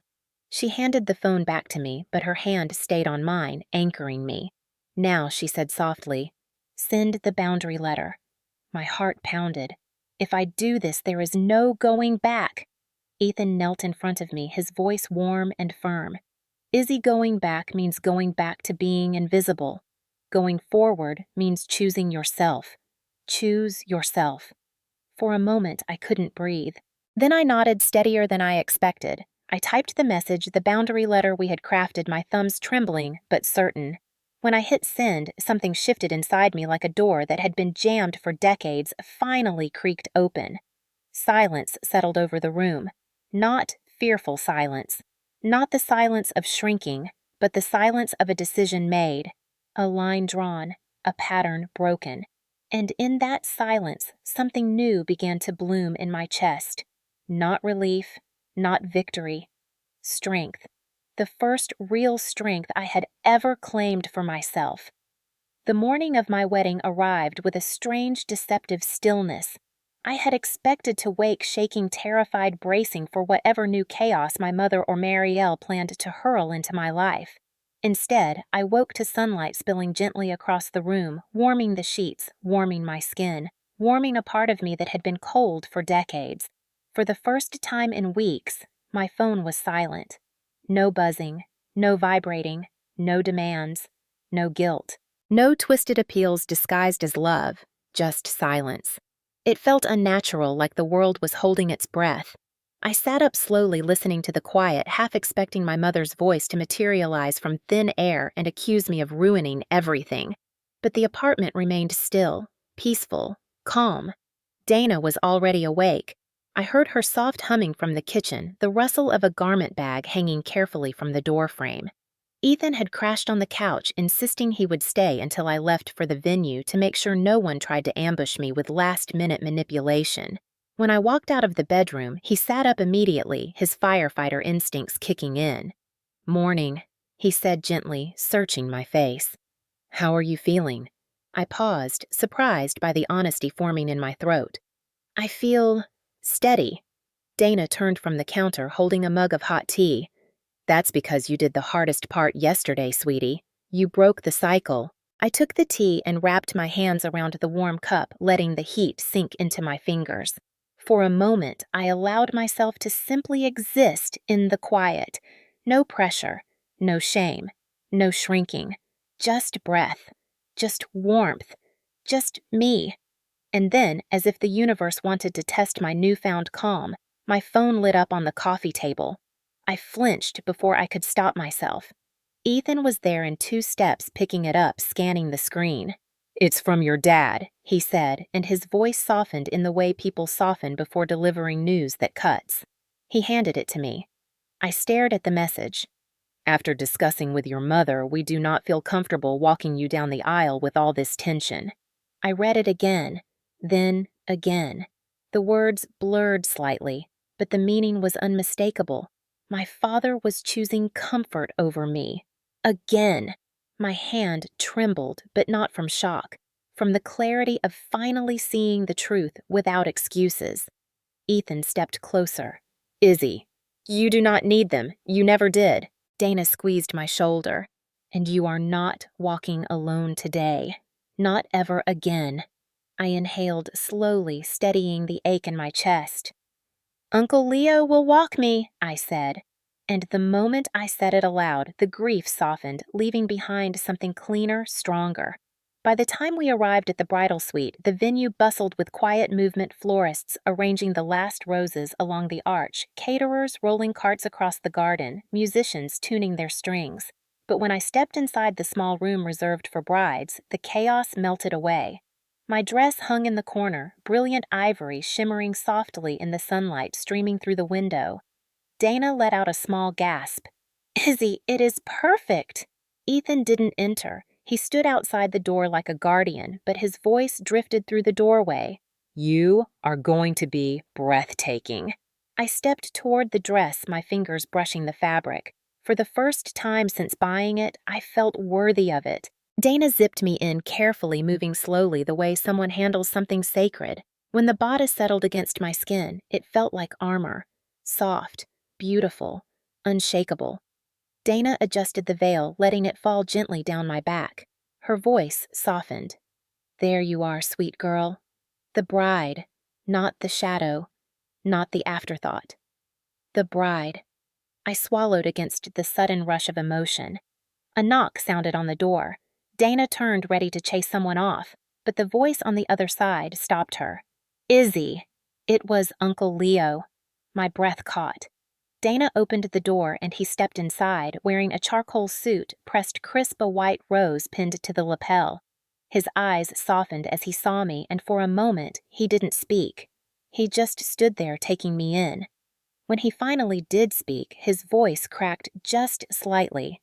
She handed the phone back to me, but her hand stayed on mine, anchoring me. Now, she said softly, send the boundary letter. My heart pounded. If I do this, there is no going back. Ethan knelt in front of me, his voice warm and firm. Izzy, going back means going back to being invisible. Going forward means choosing yourself. Choose yourself. For a moment, I couldn't breathe. Then I nodded steadier than I expected. I typed the message, the boundary letter we had crafted, my thumbs trembling, but certain. When I hit send, something shifted inside me like a door that had been jammed for decades finally creaked open. Silence settled over the room. Not fearful silence. Not the silence of shrinking, but the silence of a decision made. A line drawn, a pattern broken. And in that silence, something new began to bloom in my chest. Not relief, not victory. Strength. The first real strength I had ever claimed for myself. The morning of my wedding arrived with a strange, deceptive stillness. I had expected to wake shaking, terrified, bracing for whatever new chaos my mother or Marielle planned to hurl into my life. Instead, I woke to sunlight spilling gently across the room, warming the sheets, warming my skin, warming a part of me that had been cold for decades. For the first time in weeks, my phone was silent. No buzzing, no vibrating, no demands, no guilt. No twisted appeals disguised as love, just silence. It felt unnatural, like the world was holding its breath. I sat up slowly, listening to the quiet, half expecting my mother's voice to materialize from thin air and accuse me of ruining everything. But the apartment remained still, peaceful, calm. Dana was already awake. I heard her soft humming from the kitchen, the rustle of a garment bag hanging carefully from the door frame. Ethan had crashed on the couch, insisting he would stay until I left for the venue to make sure no one tried to ambush me with last-minute manipulation. When I walked out of the bedroom, he sat up immediately, his firefighter instincts kicking in. "Morning," he said gently, searching my face. "How are you feeling?" I paused, surprised by the honesty forming in my throat. "I feel steady." Dana turned from the counter, holding a mug of hot tea. "That's because you did the hardest part yesterday, sweetie. You broke the cycle." I took the tea and wrapped my hands around the warm cup, letting the heat sink into my fingers. For a moment, I allowed myself to simply exist in the quiet. No pressure, no shame, no shrinking. Just breath, just warmth, just me. And then, as if the universe wanted to test my newfound calm, my phone lit up on the coffee table. I flinched before I could stop myself. Ethan was there in 2 steps, picking it up, scanning the screen. "It's from your dad," he said, and his voice softened in the way people soften before delivering news that cuts. He handed it to me. I stared at the message. "After discussing with your mother, we do not feel comfortable walking you down the aisle with all this tension." I read it again. Then, again. The words blurred slightly, but the meaning was unmistakable. My father was choosing comfort over me. Again. My hand trembled, but not from shock, from the clarity of finally seeing the truth without excuses. Ethan stepped closer. Izzy, you do not need them. You never did. Dana squeezed my shoulder. And you are not walking alone today. Not ever again. I inhaled slowly, steadying the ache in my chest. Uncle Leo will walk me, I said. And the moment I said it aloud, the grief softened, leaving behind something cleaner, stronger. By the time we arrived at the bridal suite, the venue bustled with quiet movement florists arranging the last roses along the arch, caterers rolling carts across the garden, musicians tuning their strings. But when I stepped inside the small room reserved for brides, the chaos melted away. My dress hung in the corner, brilliant ivory shimmering softly in the sunlight streaming through the window. Dana let out a small gasp. Izzy, it is perfect! Ethan didn't enter. He stood outside the door like a guardian, but his voice drifted through the doorway. You are going to be breathtaking. I stepped toward the dress, my fingers brushing the fabric. For the first time since buying it, I felt worthy of it. Dana zipped me in carefully, moving slowly the way someone handles something sacred. When the bodice settled against my skin, it felt like armor. Soft, beautiful, unshakable. Dana adjusted the veil, letting it fall gently down my back. Her voice softened. There you are, sweet girl. The bride, not the shadow, not the afterthought. The bride. I swallowed against the sudden rush of emotion. A knock sounded on the door. Dana turned, ready to chase someone off, but the voice on the other side stopped her. Izzy. It was Uncle Leo. My breath caught. Dana opened the door and he stepped inside, wearing a charcoal suit, pressed crisp a white rose pinned to the lapel. His eyes softened as he saw me, and for a moment he didn't speak. He just stood there taking me in. When he finally did speak, his voice cracked just slightly.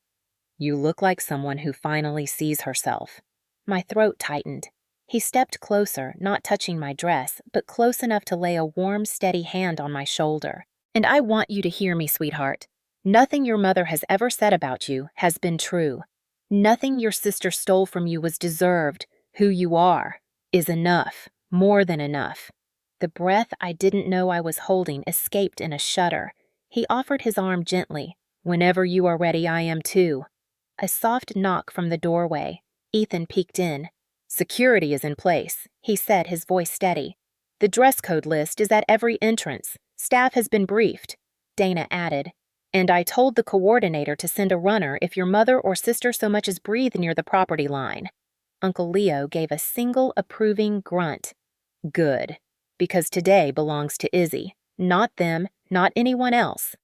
You look like someone who finally sees herself. My throat tightened. He stepped closer, not touching my dress, but close enough to lay a warm, steady hand on my shoulder. And I want you to hear me, sweetheart. Nothing your mother has ever said about you has been true. Nothing your sister stole from you was deserved. Who you are is enough, more than enough. The breath I didn't know I was holding escaped in a shudder. He offered his arm gently. Whenever you are ready, I am too. A soft knock from the doorway. Ethan peeked in. Security is in place, he said, his voice steady. The dress code list is at every entrance. Staff has been briefed, Dana added. And I told the coordinator to send a runner if your mother or sister so much as breathe near the property line. Uncle Leo gave a single approving grunt. Good, because today belongs to Izzy. Not them, not anyone else.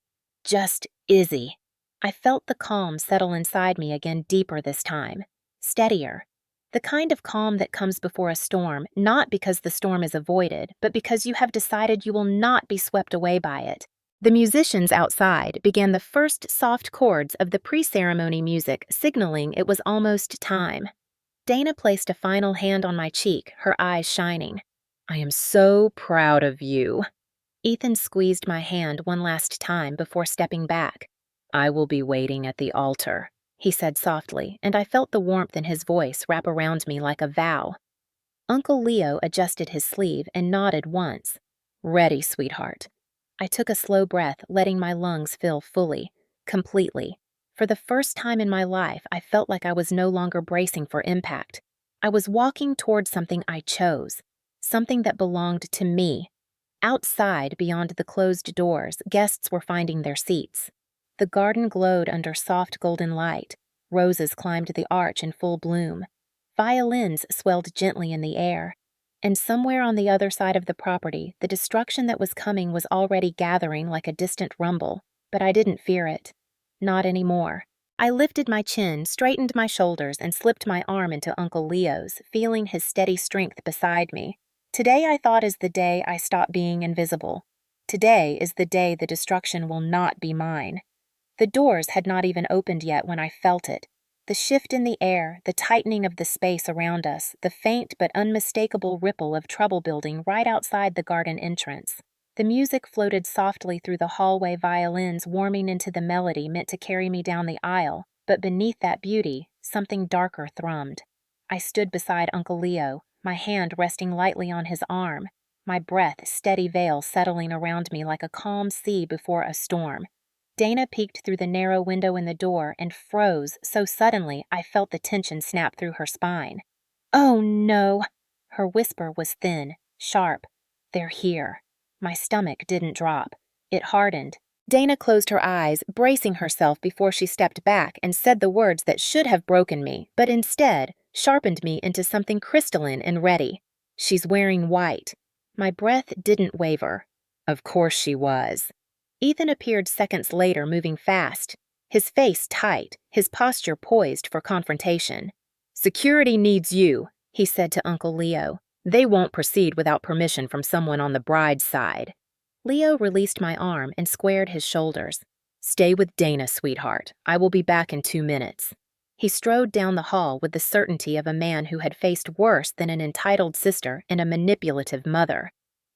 Just Izzy. I felt the calm settle inside me again, deeper this time. Steadier. The kind of calm that comes before a storm, not because the storm is avoided, but because you have decided you will not be swept away by it. The musicians outside began the first soft chords of the pre-ceremony music, signaling it was almost time. Dana placed a final hand on my cheek, her eyes shining. I am so proud of you. Ethan squeezed my hand one last time before stepping back. I will be waiting at the altar, he said softly, and I felt the warmth in his voice wrap around me like a vow. Uncle Leo adjusted his sleeve and nodded once. Ready, sweetheart. I took a slow breath, letting my lungs fill fully, completely. For the first time in my life, I felt like I was no longer bracing for impact. I was walking toward something I chose, something that belonged to me. Outside, beyond the closed doors, guests were finding their seats. The garden glowed under soft golden light. Roses climbed the arch in full bloom. Violins swelled gently in the air. And somewhere on the other side of the property, the destruction that was coming was already gathering like a distant rumble. But I didn't fear it. Not anymore. I lifted my chin, straightened my shoulders, and slipped my arm into Uncle Leo's, feeling his steady strength beside me. Today I thought is the day I stop being invisible. Today is the day the destruction will not be mine. The doors had not even opened yet when I felt it. The shift in the air, the tightening of the space around us, the faint but unmistakable ripple of trouble building right outside the garden entrance. The music floated softly through the hallway, violins warming into the melody meant to carry me down the aisle, but beneath that beauty, something darker thrummed. I stood beside Uncle Leo, my hand resting lightly on his arm, my breath steady veil settling around me like a calm sea before a storm. Dana peeked through the narrow window in the door and froze so suddenly I felt the tension snap through her spine. "Oh, no!" Her whisper was thin, sharp. "They're here." My stomach didn't drop. It hardened. Dana closed her eyes, bracing herself before she stepped back and said the words that should have broken me, but instead sharpened me into something crystalline and ready. "She's wearing white." My breath didn't waver. Of course she was. Ethan appeared seconds later, moving fast, his face tight, his posture poised for confrontation. "Security needs you," he said to Uncle Leo. "They won't proceed without permission from someone on the bride's side." Leo released my arm and squared his shoulders. "Stay with Dana, sweetheart. I will be back in 2 minutes." He strode down the hall with the certainty of a man who had faced worse than an entitled sister and a manipulative mother.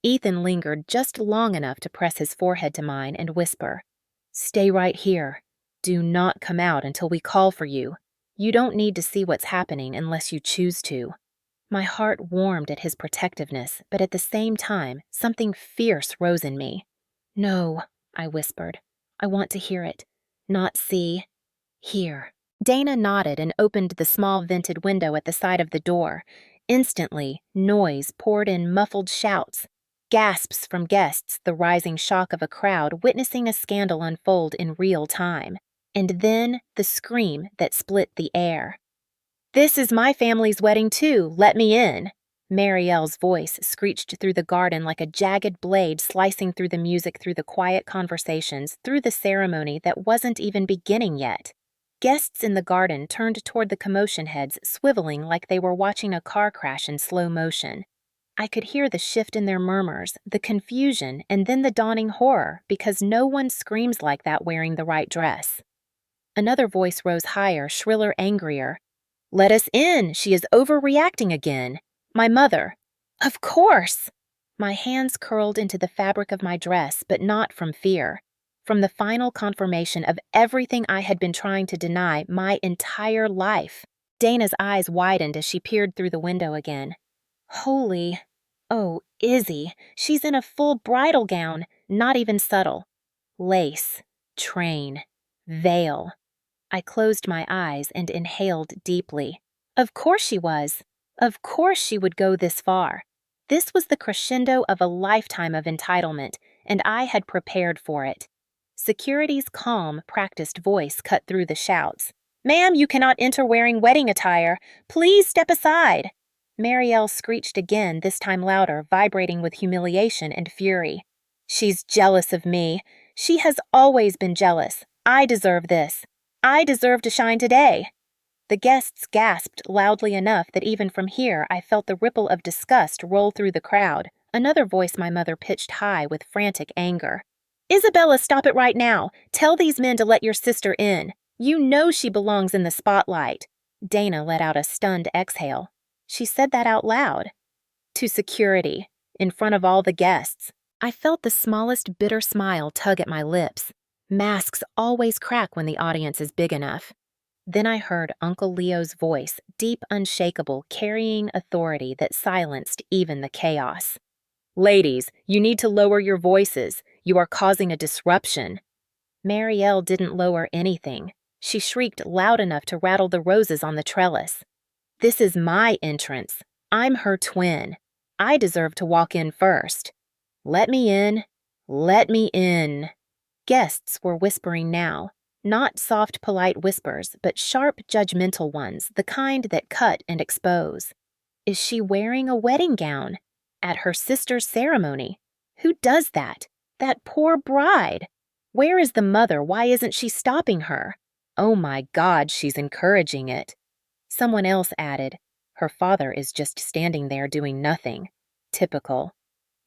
Ethan lingered just long enough to press his forehead to mine and whisper, "Stay right here. Do not come out until we call for you. You don't need to see what's happening unless you choose to." My heart warmed at his protectiveness, but at the same time, something fierce rose in me. "No," I whispered. "I want to hear it. Not see. Hear." Dana nodded and opened the small vented window at the side of the door. Instantly, noise poured in, muffled shouts. Gasps from guests, the rising shock of a crowd witnessing a scandal unfold in real time. And then the scream that split the air. "This is my family's wedding too, let me in." Marielle's voice screeched through the garden like a jagged blade slicing through the music, through the quiet conversations, through the ceremony that wasn't even beginning yet. Guests in the garden turned toward the commotion heads, swiveling like they were watching a car crash in slow motion. I could hear the shift in their murmurs, the confusion, and then the dawning horror, because no one screams like that wearing the right dress. Another voice rose higher, shriller, angrier. "Let us in! She is overreacting again." My mother. "Of course!" My hands curled into the fabric of my dress, but not from fear. From the final confirmation of everything I had been trying to deny my entire life. Dana's eyes widened as she peered through the window again. "Holy... Oh, Izzy, she's in a full bridal gown, not even subtle. Lace, train, veil." I closed my eyes and inhaled deeply. Of course she was. Of course she would go this far. This was the crescendo of a lifetime of entitlement, and I had prepared for it. Security's calm, practiced voice cut through the shouts. "Ma'am, you cannot enter wearing wedding attire. Please step aside." Marielle screeched again, this time louder, vibrating with humiliation and fury. "She's jealous of me. She has always been jealous. I deserve this. I deserve to shine today." The guests gasped loudly enough that even from here I felt the ripple of disgust roll through the crowd. Another voice my mother pitched high with frantic anger. "Isabella, stop it right now. Tell these men to let your sister in. You know she belongs in the spotlight." Dana let out a stunned exhale. She said that out loud. To security, in front of all the guests. I felt the smallest bitter smile tug at my lips. Masks always crack when the audience is big enough. Then I heard Uncle Leo's voice, deep, unshakable, carrying authority that silenced even the chaos. "Ladies, you need to lower your voices. You are causing a disruption." Marielle didn't lower anything. She shrieked loud enough to rattle the roses on the trellis. "This is my entrance. I'm her twin. I deserve to walk in first. Let me in. Let me in." Guests were whispering now. Not soft, polite whispers, but sharp, judgmental ones, the kind that cut and expose. Is she wearing a wedding gown? At her sister's ceremony? Who does that? That poor bride! Where is the mother? Why isn't she stopping her? Oh my God, she's encouraging it. Someone else added, "Her father is just standing there doing nothing." Typical.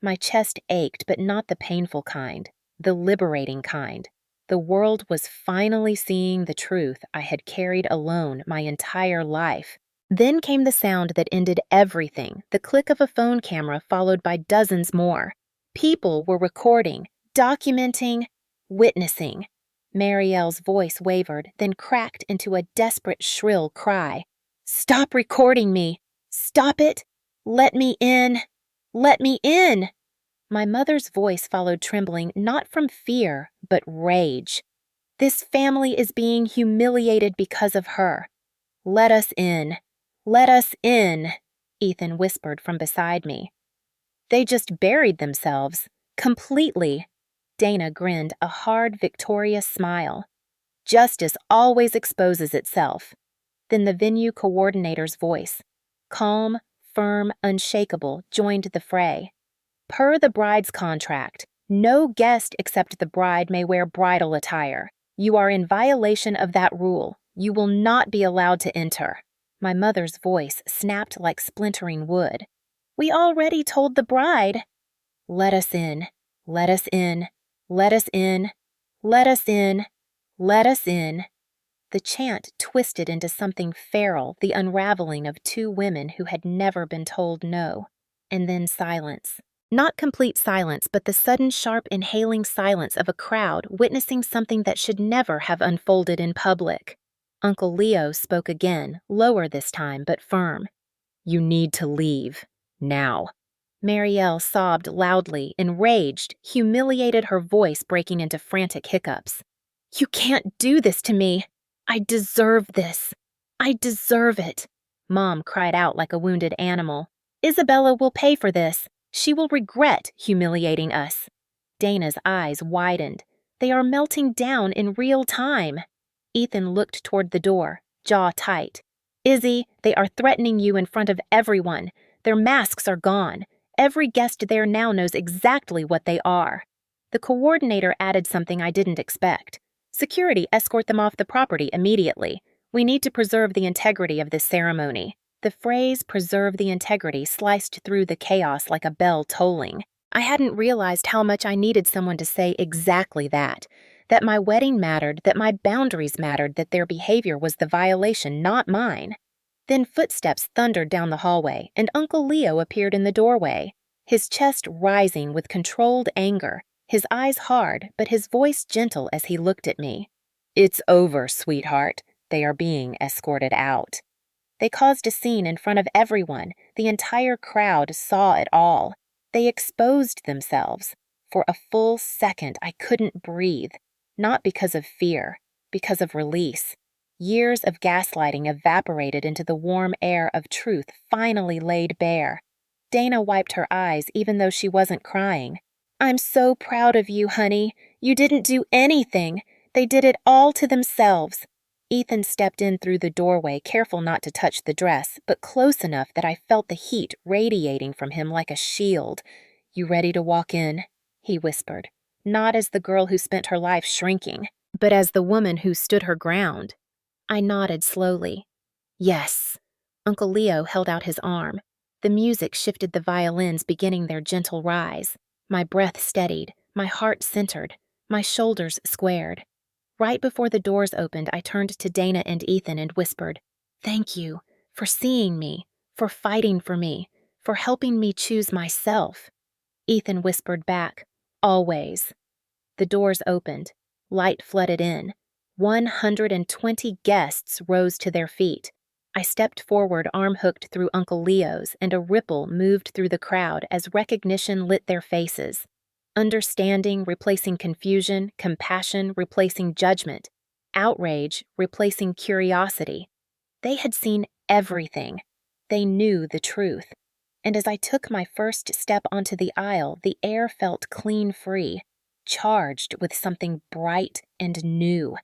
My chest ached, but not the painful kind, the liberating kind. The world was finally seeing the truth I had carried alone my entire life. Then came the sound that ended everything, the click of a phone camera followed by dozens more. People were recording, documenting, witnessing. Marielle's voice wavered, then cracked into a desperate, shrill cry. "Stop recording me! Stop it! Let me in! Let me in!" My mother's voice followed, trembling not from fear, but rage. "This family is being humiliated because of her. Let us in. Let us in," Ethan whispered from beside me. "They just buried themselves. Completely." Dana grinned, a hard, victorious smile. "Justice always exposes itself." Then the venue coordinator's voice, calm, firm, unshakable, joined the fray. "Per the bride's contract, no guest except the bride may wear bridal attire. You are in violation of that rule. You will not be allowed to enter." My mother's voice snapped like splintering wood. "We already told the bride." "Let us in. Let us in. Let us in. Let us in. Let us in." The chant twisted into something feral, the unraveling of two women who had never been told no. And then silence. Not complete silence, but the sudden sharp inhaling silence of a crowd witnessing something that should never have unfolded in public. Uncle Leo spoke again, lower this time, but firm. "You need to leave. Now." Marielle sobbed loudly, enraged, humiliated, her voice breaking into frantic hiccups. "You can't do this to me. I deserve this. I deserve it." Mom cried out like a wounded animal. "Isabella will pay for this. She will regret humiliating us." Dana's eyes widened. "They are melting down in real time." Ethan looked toward the door, jaw tight. "Izzy, they are threatening you in front of everyone. Their masks are gone. Every guest there now knows exactly what they are." The coordinator added something I didn't expect. "Security escort them off the property immediately. We need to preserve the integrity of this ceremony." The phrase "preserve the integrity" sliced through the chaos like a bell tolling. I hadn't realized how much I needed someone to say exactly that my wedding mattered, that my boundaries mattered, that their behavior was the violation, not mine. Then footsteps thundered down the hallway, and Uncle Leo appeared in the doorway, his chest rising with controlled anger, his eyes hard, but his voice gentle as he looked at me. "It's over, sweetheart. They are being escorted out." They caused a scene in front of everyone. The entire crowd saw it all. They exposed themselves. For a full second, I couldn't breathe. Not because of fear, because of release. Years of gaslighting evaporated into the warm air of truth finally laid bare. Dana wiped her eyes even though she wasn't crying. "I'm so proud of you, honey. You didn't do anything. They did it all to themselves." Ethan stepped in through the doorway, careful not to touch the dress, but close enough that I felt the heat radiating from him like a shield. "You ready to walk in?" he whispered, not as the girl who spent her life shrinking, but as the woman who stood her ground. I nodded slowly. "Yes." Uncle Leo held out his arm. The music shifted, the violins beginning their gentle rise. My breath steadied, my heart centered, my shoulders squared. Right before the doors opened, I turned to Dana and Ethan and whispered, "Thank you for seeing me, for fighting for me, for helping me choose myself." Ethan whispered back, "Always." The doors opened. Light flooded in. 120 guests rose to their feet. I stepped forward, arm hooked through Uncle Leo's, and a ripple moved through the crowd as recognition lit their faces. Understanding replacing confusion, compassion replacing judgment, outrage replacing curiosity. They had seen everything. They knew the truth. And as I took my first step onto the aisle, the air felt clean free, charged with something bright and new.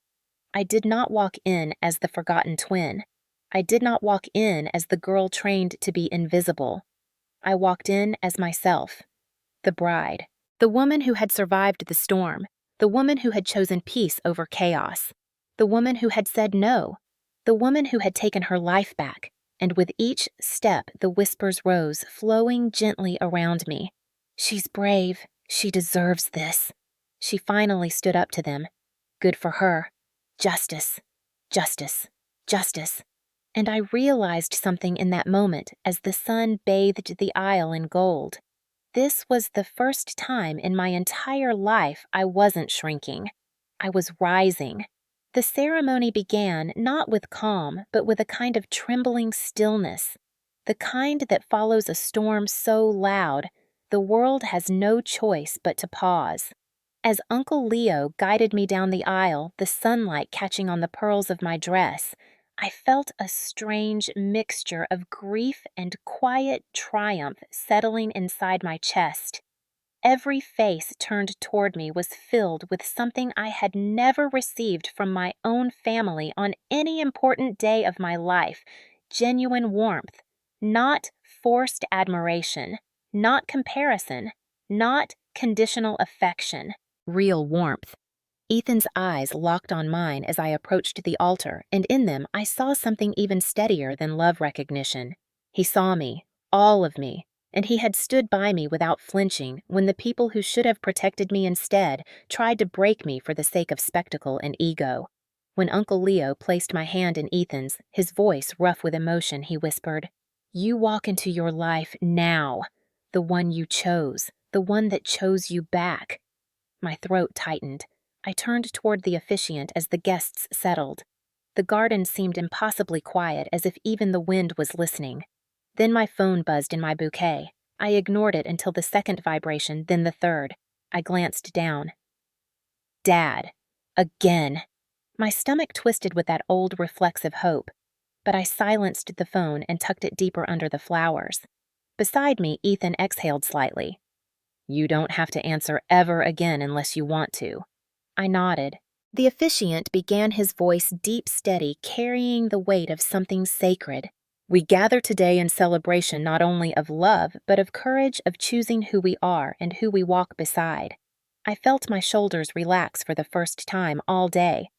I did not walk in as the forgotten twin. I did not walk in as the girl trained to be invisible. I walked in as myself, the bride. The woman who had survived the storm, the woman who had chosen peace over chaos, the woman who had said no, the woman who had taken her life back, and with each step the whispers rose, flowing gently around me. "She's brave. She deserves this." She finally stood up to them. Good for her. Justice, justice, justice. And I realized something in that moment as the sun bathed the aisle in gold. This was the first time in my entire life I wasn't shrinking. I was rising. The ceremony began not with calm, but with a kind of trembling stillness, the kind that follows a storm so loud the world has no choice but to pause. As Uncle Leo guided me down the aisle, the sunlight catching on the pearls of my dress, I felt a strange mixture of grief and quiet triumph settling inside my chest. Every face turned toward me was filled with something I had never received from my own family on any important day of my life: genuine warmth, not forced admiration, not comparison, not conditional affection. Real warmth. Ethan's eyes locked on mine as I approached the altar, and in them I saw something even steadier than love recognition. He saw me, all of me, and he had stood by me without flinching when the people who should have protected me instead tried to break me for the sake of spectacle and ego. When Uncle Leo placed my hand in Ethan's, his voice rough with emotion, he whispered, "You walk into your life now, the one you chose, the one that chose you back." My throat tightened. I turned toward the officiant as the guests settled. The garden seemed impossibly quiet, as if even the wind was listening. Then my phone buzzed in my bouquet. I ignored it until the second vibration, then the third. I glanced down. Dad. Again. My stomach twisted with that old reflexive hope, but I silenced the phone and tucked it deeper under the flowers. Beside me, Ethan exhaled slightly. "You don't have to answer ever again unless you want to." I nodded. The officiant began, his voice deep, steady, carrying the weight of something sacred. "We gather today in celebration not only of love, but of courage of choosing who we are and who we walk beside." I felt my shoulders relax for the first time all day.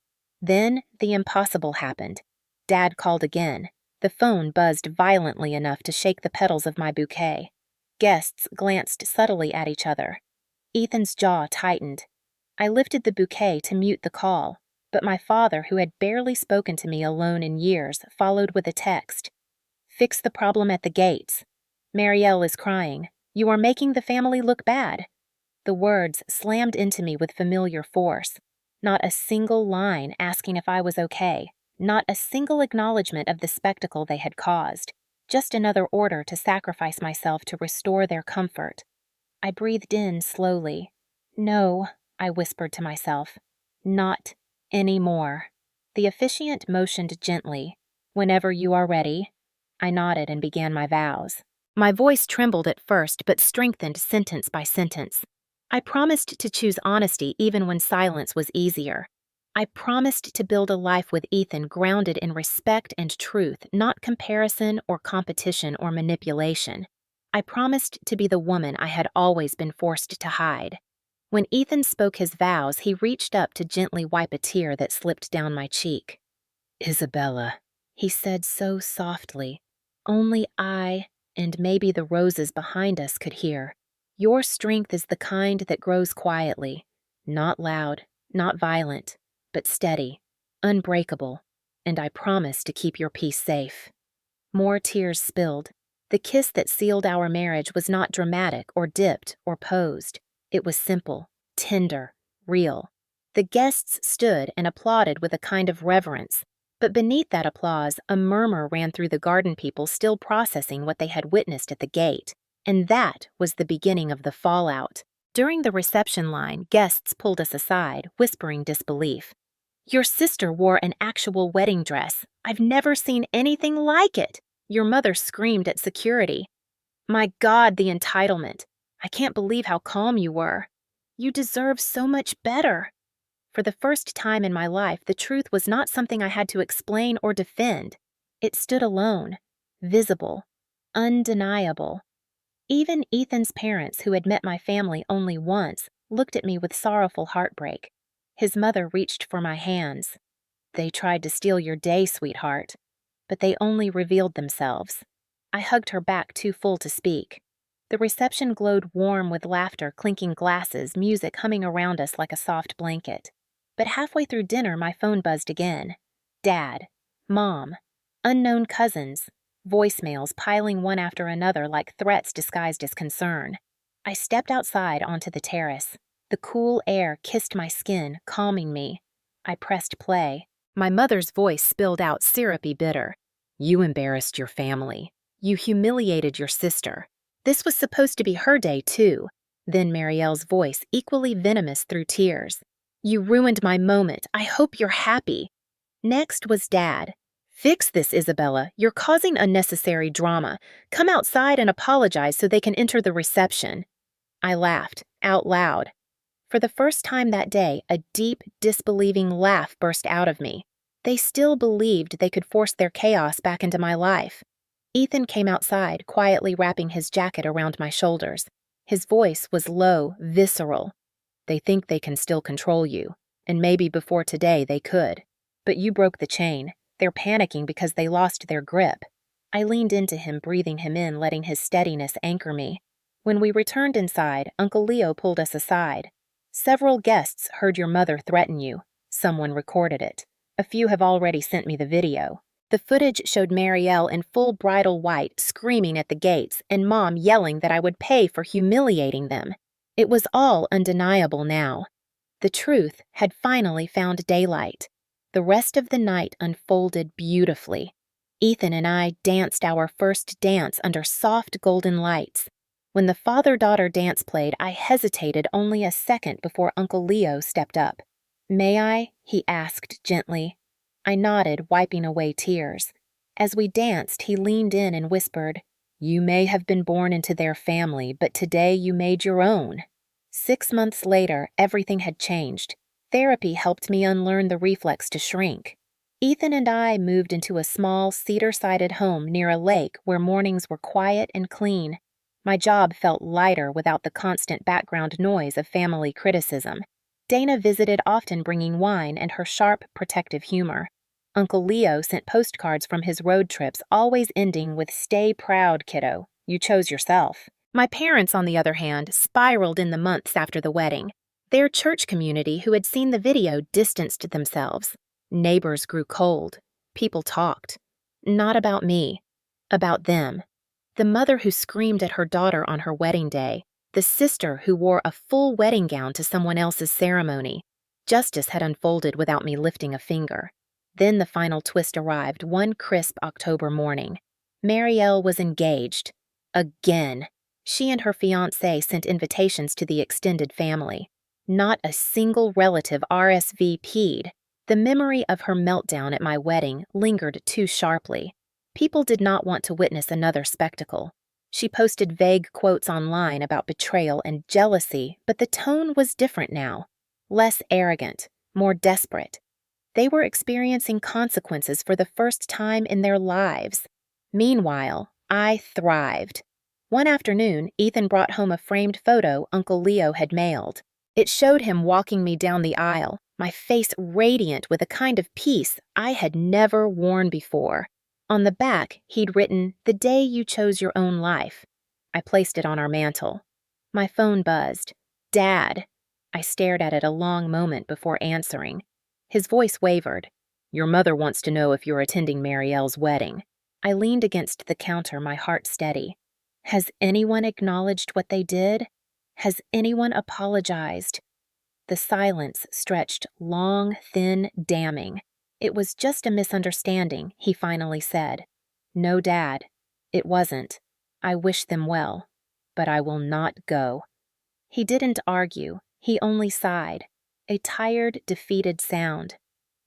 Then the impossible happened. Dad called again. The phone buzzed violently enough to shake the petals of my bouquet. Guests glanced subtly at each other. Ethan's jaw tightened. I lifted the bouquet to mute the call, but my father, who had barely spoken to me alone in years, followed with a text. "Fix the problem at the gates. Marielle is crying. You are making the family look bad." The words slammed into me with familiar force. Not a single line asking if I was okay. Not a single acknowledgement of the spectacle they had caused. Just another order to sacrifice myself to restore their comfort. I breathed in slowly. "No," I whispered to myself. "Not anymore." The officiant motioned gently. "Whenever you are ready." I nodded and began my vows. My voice trembled at first, but strengthened sentence by sentence. I promised to choose honesty even when silence was easier. I promised to build a life with Ethan grounded in respect and truth, not comparison or competition or manipulation. I promised to be the woman I had always been forced to hide. When Ethan spoke his vows, he reached up to gently wipe a tear that slipped down my cheek. "Isabella," he said so softly, only I and maybe the roses behind us could hear. "Your strength is the kind that grows quietly, not loud, not violent, but steady, unbreakable, and I promise to keep your peace safe." More tears spilled. The kiss that sealed our marriage was not dramatic or dipped or posed. It was simple, tender, real. The guests stood and applauded with a kind of reverence, but beneath that applause, a murmur ran through the garden people still processing what they had witnessed at the gate. And that was the beginning of the fallout. During the reception line, guests pulled us aside, whispering disbelief. "Your sister wore an actual wedding dress. I've never seen anything like it." Your mother screamed at security. "My God, the entitlement. I can't believe how calm you were. You deserve so much better." For the first time in my life, the truth was not something I had to explain or defend. It stood alone, visible, undeniable. Even Ethan's parents, who had met my family only once, looked at me with sorrowful heartbreak. His mother reached for my hands. "They tried to steal your day, sweetheart." But they only revealed themselves. I hugged her back too full to speak. The reception glowed warm with laughter, clinking glasses, music humming around us like a soft blanket. But halfway through dinner, my phone buzzed again. Dad, Mom, unknown cousins, voicemails piling one after another like threats disguised as concern. I stepped outside onto the terrace. The cool air kissed my skin, calming me. I pressed play. My mother's voice spilled out syrupy bitter. You embarrassed your family. You humiliated your sister. This was supposed to be her day, too. Then Marielle's voice, equally venomous through tears. You ruined my moment. I hope you're happy. Next was Dad. Fix this, Isabella. You're causing unnecessary drama. Come outside and apologize so they can enter the reception. I laughed, out loud. For the first time that day, a deep, disbelieving laugh burst out of me. They still believed they could force their chaos back into my life. Ethan came outside, quietly wrapping his jacket around my shoulders. His voice was low, visceral. They think they can still control you, and maybe before today they could. But you broke the chain. They're panicking because they lost their grip. I leaned into him, breathing him in, letting his steadiness anchor me. When we returned inside, Uncle Leo pulled us aside. Several guests heard your mother threaten you. Someone recorded it. A few have already sent me the video. The footage showed Marielle in full bridal white screaming at the gates and Mom yelling that I would pay for humiliating them. It was all undeniable now. The truth had finally found daylight. The rest of the night unfolded beautifully. Ethan and I danced our first dance under soft golden lights. When the father-daughter dance played, I hesitated only a second before Uncle Leo stepped up. May I? He asked gently. I nodded, wiping away tears. As we danced, he leaned in and whispered, You may have been born into their family, but today you made your own. 6 months later, everything had changed. Therapy helped me unlearn the reflex to shrink. Ethan and I moved into a small, cedar-sided home near a lake where mornings were quiet and clean. My job felt lighter without the constant background noise of family criticism. Dana visited often, bringing wine and her sharp, protective humor. Uncle Leo sent postcards from his road trips, always ending with, Stay proud, kiddo. You chose yourself. My parents, on the other hand, spiraled in the months after the wedding. Their church community, who had seen the video, distanced themselves. Neighbors grew cold. People talked. Not about me. About them. The mother who screamed at her daughter on her wedding day. The sister who wore a full wedding gown to someone else's ceremony. Justice had unfolded without me lifting a finger. Then the final twist arrived one crisp October morning. Marielle was engaged. Again. She and her fiancé sent invitations to the extended family. Not a single relative RSVP'd. The memory of her meltdown at my wedding lingered too sharply. People did not want to witness another spectacle. She posted vague quotes online about betrayal and jealousy, but the tone was different now. Less arrogant, more desperate. They were experiencing consequences for the first time in their lives. Meanwhile, I thrived. One afternoon, Ethan brought home a framed photo Uncle Leo had mailed. It showed him walking me down the aisle, my face radiant with a kind of peace I had never worn before. On the back, he'd written, The day you chose your own life. I placed it on our mantel. My phone buzzed. Dad. I stared at it a long moment before answering. His voice wavered. Your mother wants to know if you're attending Marielle's wedding. I leaned against the counter, my heart steady. Has anyone acknowledged what they did? Has anyone apologized? The silence stretched long, thin, damning. It was just a misunderstanding, he finally said. No, Dad, it wasn't. I wish them well, but I will not go. He didn't argue, he only sighed, a tired, defeated sound.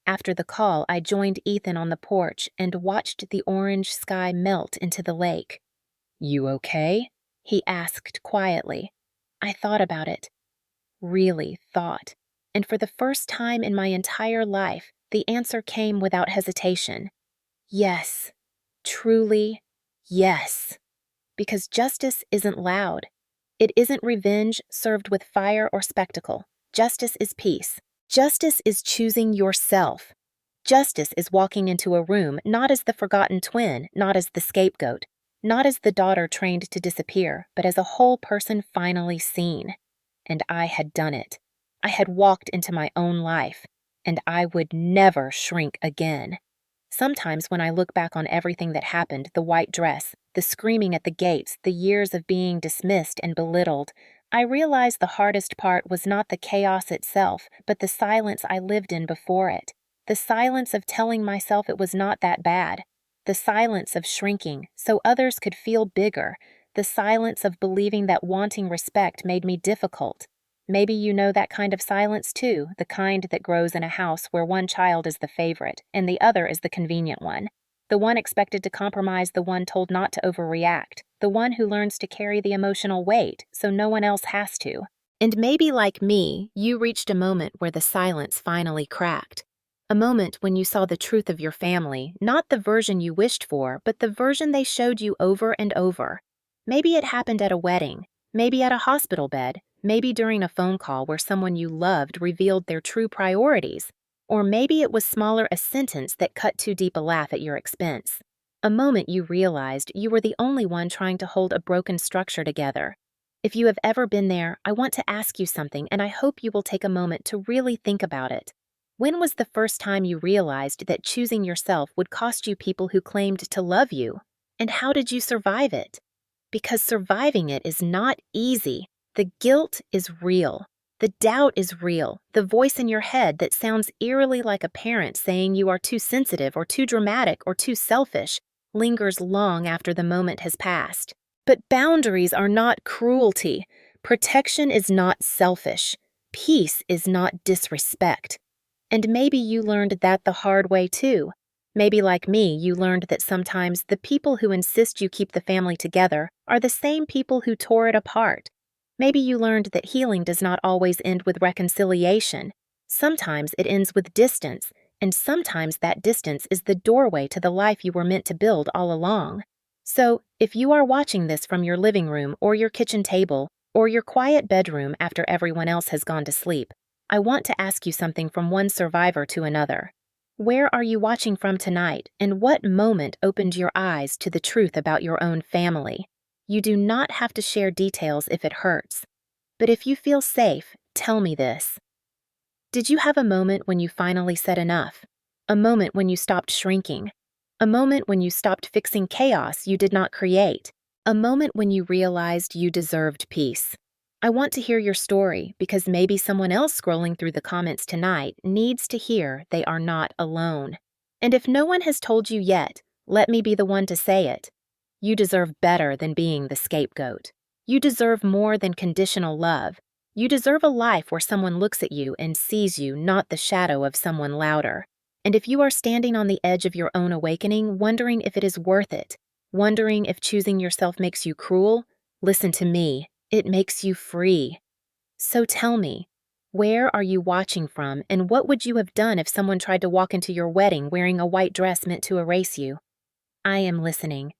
After the call, I joined Ethan on the porch and watched the orange sky melt into the lake. You okay? He asked quietly. I thought about it. Really thought. And for the first time in my entire life, the answer came without hesitation. Yes. Truly, yes. Because justice isn't loud. It isn't revenge served with fire or spectacle. Justice is peace. Justice is choosing yourself. Justice is walking into a room not as the forgotten twin, not as the scapegoat, not as the daughter trained to disappear, but as a whole person finally seen. And I had done it. I had walked into my own life. and I would never shrink again. Sometimes when I look back on everything that happened, the white dress, the screaming at the gates, the years of being dismissed and belittled, I realize the hardest part was not the chaos itself, but the silence I lived in before it. The silence of telling myself it was not that bad. The silence of shrinking so others could feel bigger. The silence of believing that wanting respect made me difficult. Maybe you know that kind of silence too, the kind that grows in a house where one child is the favorite and the other is the convenient one. The one expected to compromise, the one told not to overreact, the one who learns to carry the emotional weight so no one else has to. And maybe like me, you reached a moment where the silence finally cracked. A moment when you saw the truth of your family, not the version you wished for, but the version they showed you over and over. Maybe it happened at a wedding, maybe at a hospital bed, maybe during a phone call where someone you loved revealed their true priorities. Or maybe it was smaller, a sentence that cut too deep a laugh at your expense. A moment you realized you were the only one trying to hold a broken structure together. If you have ever been there, I want to ask you something, and I hope you will take a moment to really think about it. When was the first time you realized that choosing yourself would cost you people who claimed to love you? And how did you survive it? Because surviving it is not easy. The guilt is real. The doubt is real. The voice in your head that sounds eerily like a parent saying you are too sensitive or too dramatic or too selfish lingers long after the moment has passed. But boundaries are not cruelty. Protection is not selfish. Peace is not disrespect. And maybe you learned that the hard way too. Maybe like me, you learned that sometimes the people who insist you keep the family together are the same people who tore it apart. Maybe you learned that healing does not always end with reconciliation. Sometimes it ends with distance, and sometimes that distance is the doorway to the life you were meant to build all along. So, if you are watching this from your living room or your kitchen table or your quiet bedroom after everyone else has gone to sleep, I want to ask you something from one survivor to another. Where are you watching from tonight, and what moment opened your eyes to the truth about your own family? You do not have to share details if it hurts. But if you feel safe, tell me this. Did you have a moment when you finally said enough? A moment when you stopped shrinking? A moment when you stopped fixing chaos you did not create? A moment when you realized you deserved peace? I want to hear your story because maybe someone else scrolling through the comments tonight needs to hear they are not alone. And if no one has told you yet, let me be the one to say it. You deserve better than being the scapegoat. You deserve more than conditional love. You deserve a life where someone looks at you and sees you, not the shadow of someone louder. And if you are standing on the edge of your own awakening, wondering if it is worth it, wondering if choosing yourself makes you cruel, listen to me. It makes you free. So tell me, where are you watching from, and what would you have done if someone tried to walk into your wedding wearing a white dress meant to erase you? I am listening.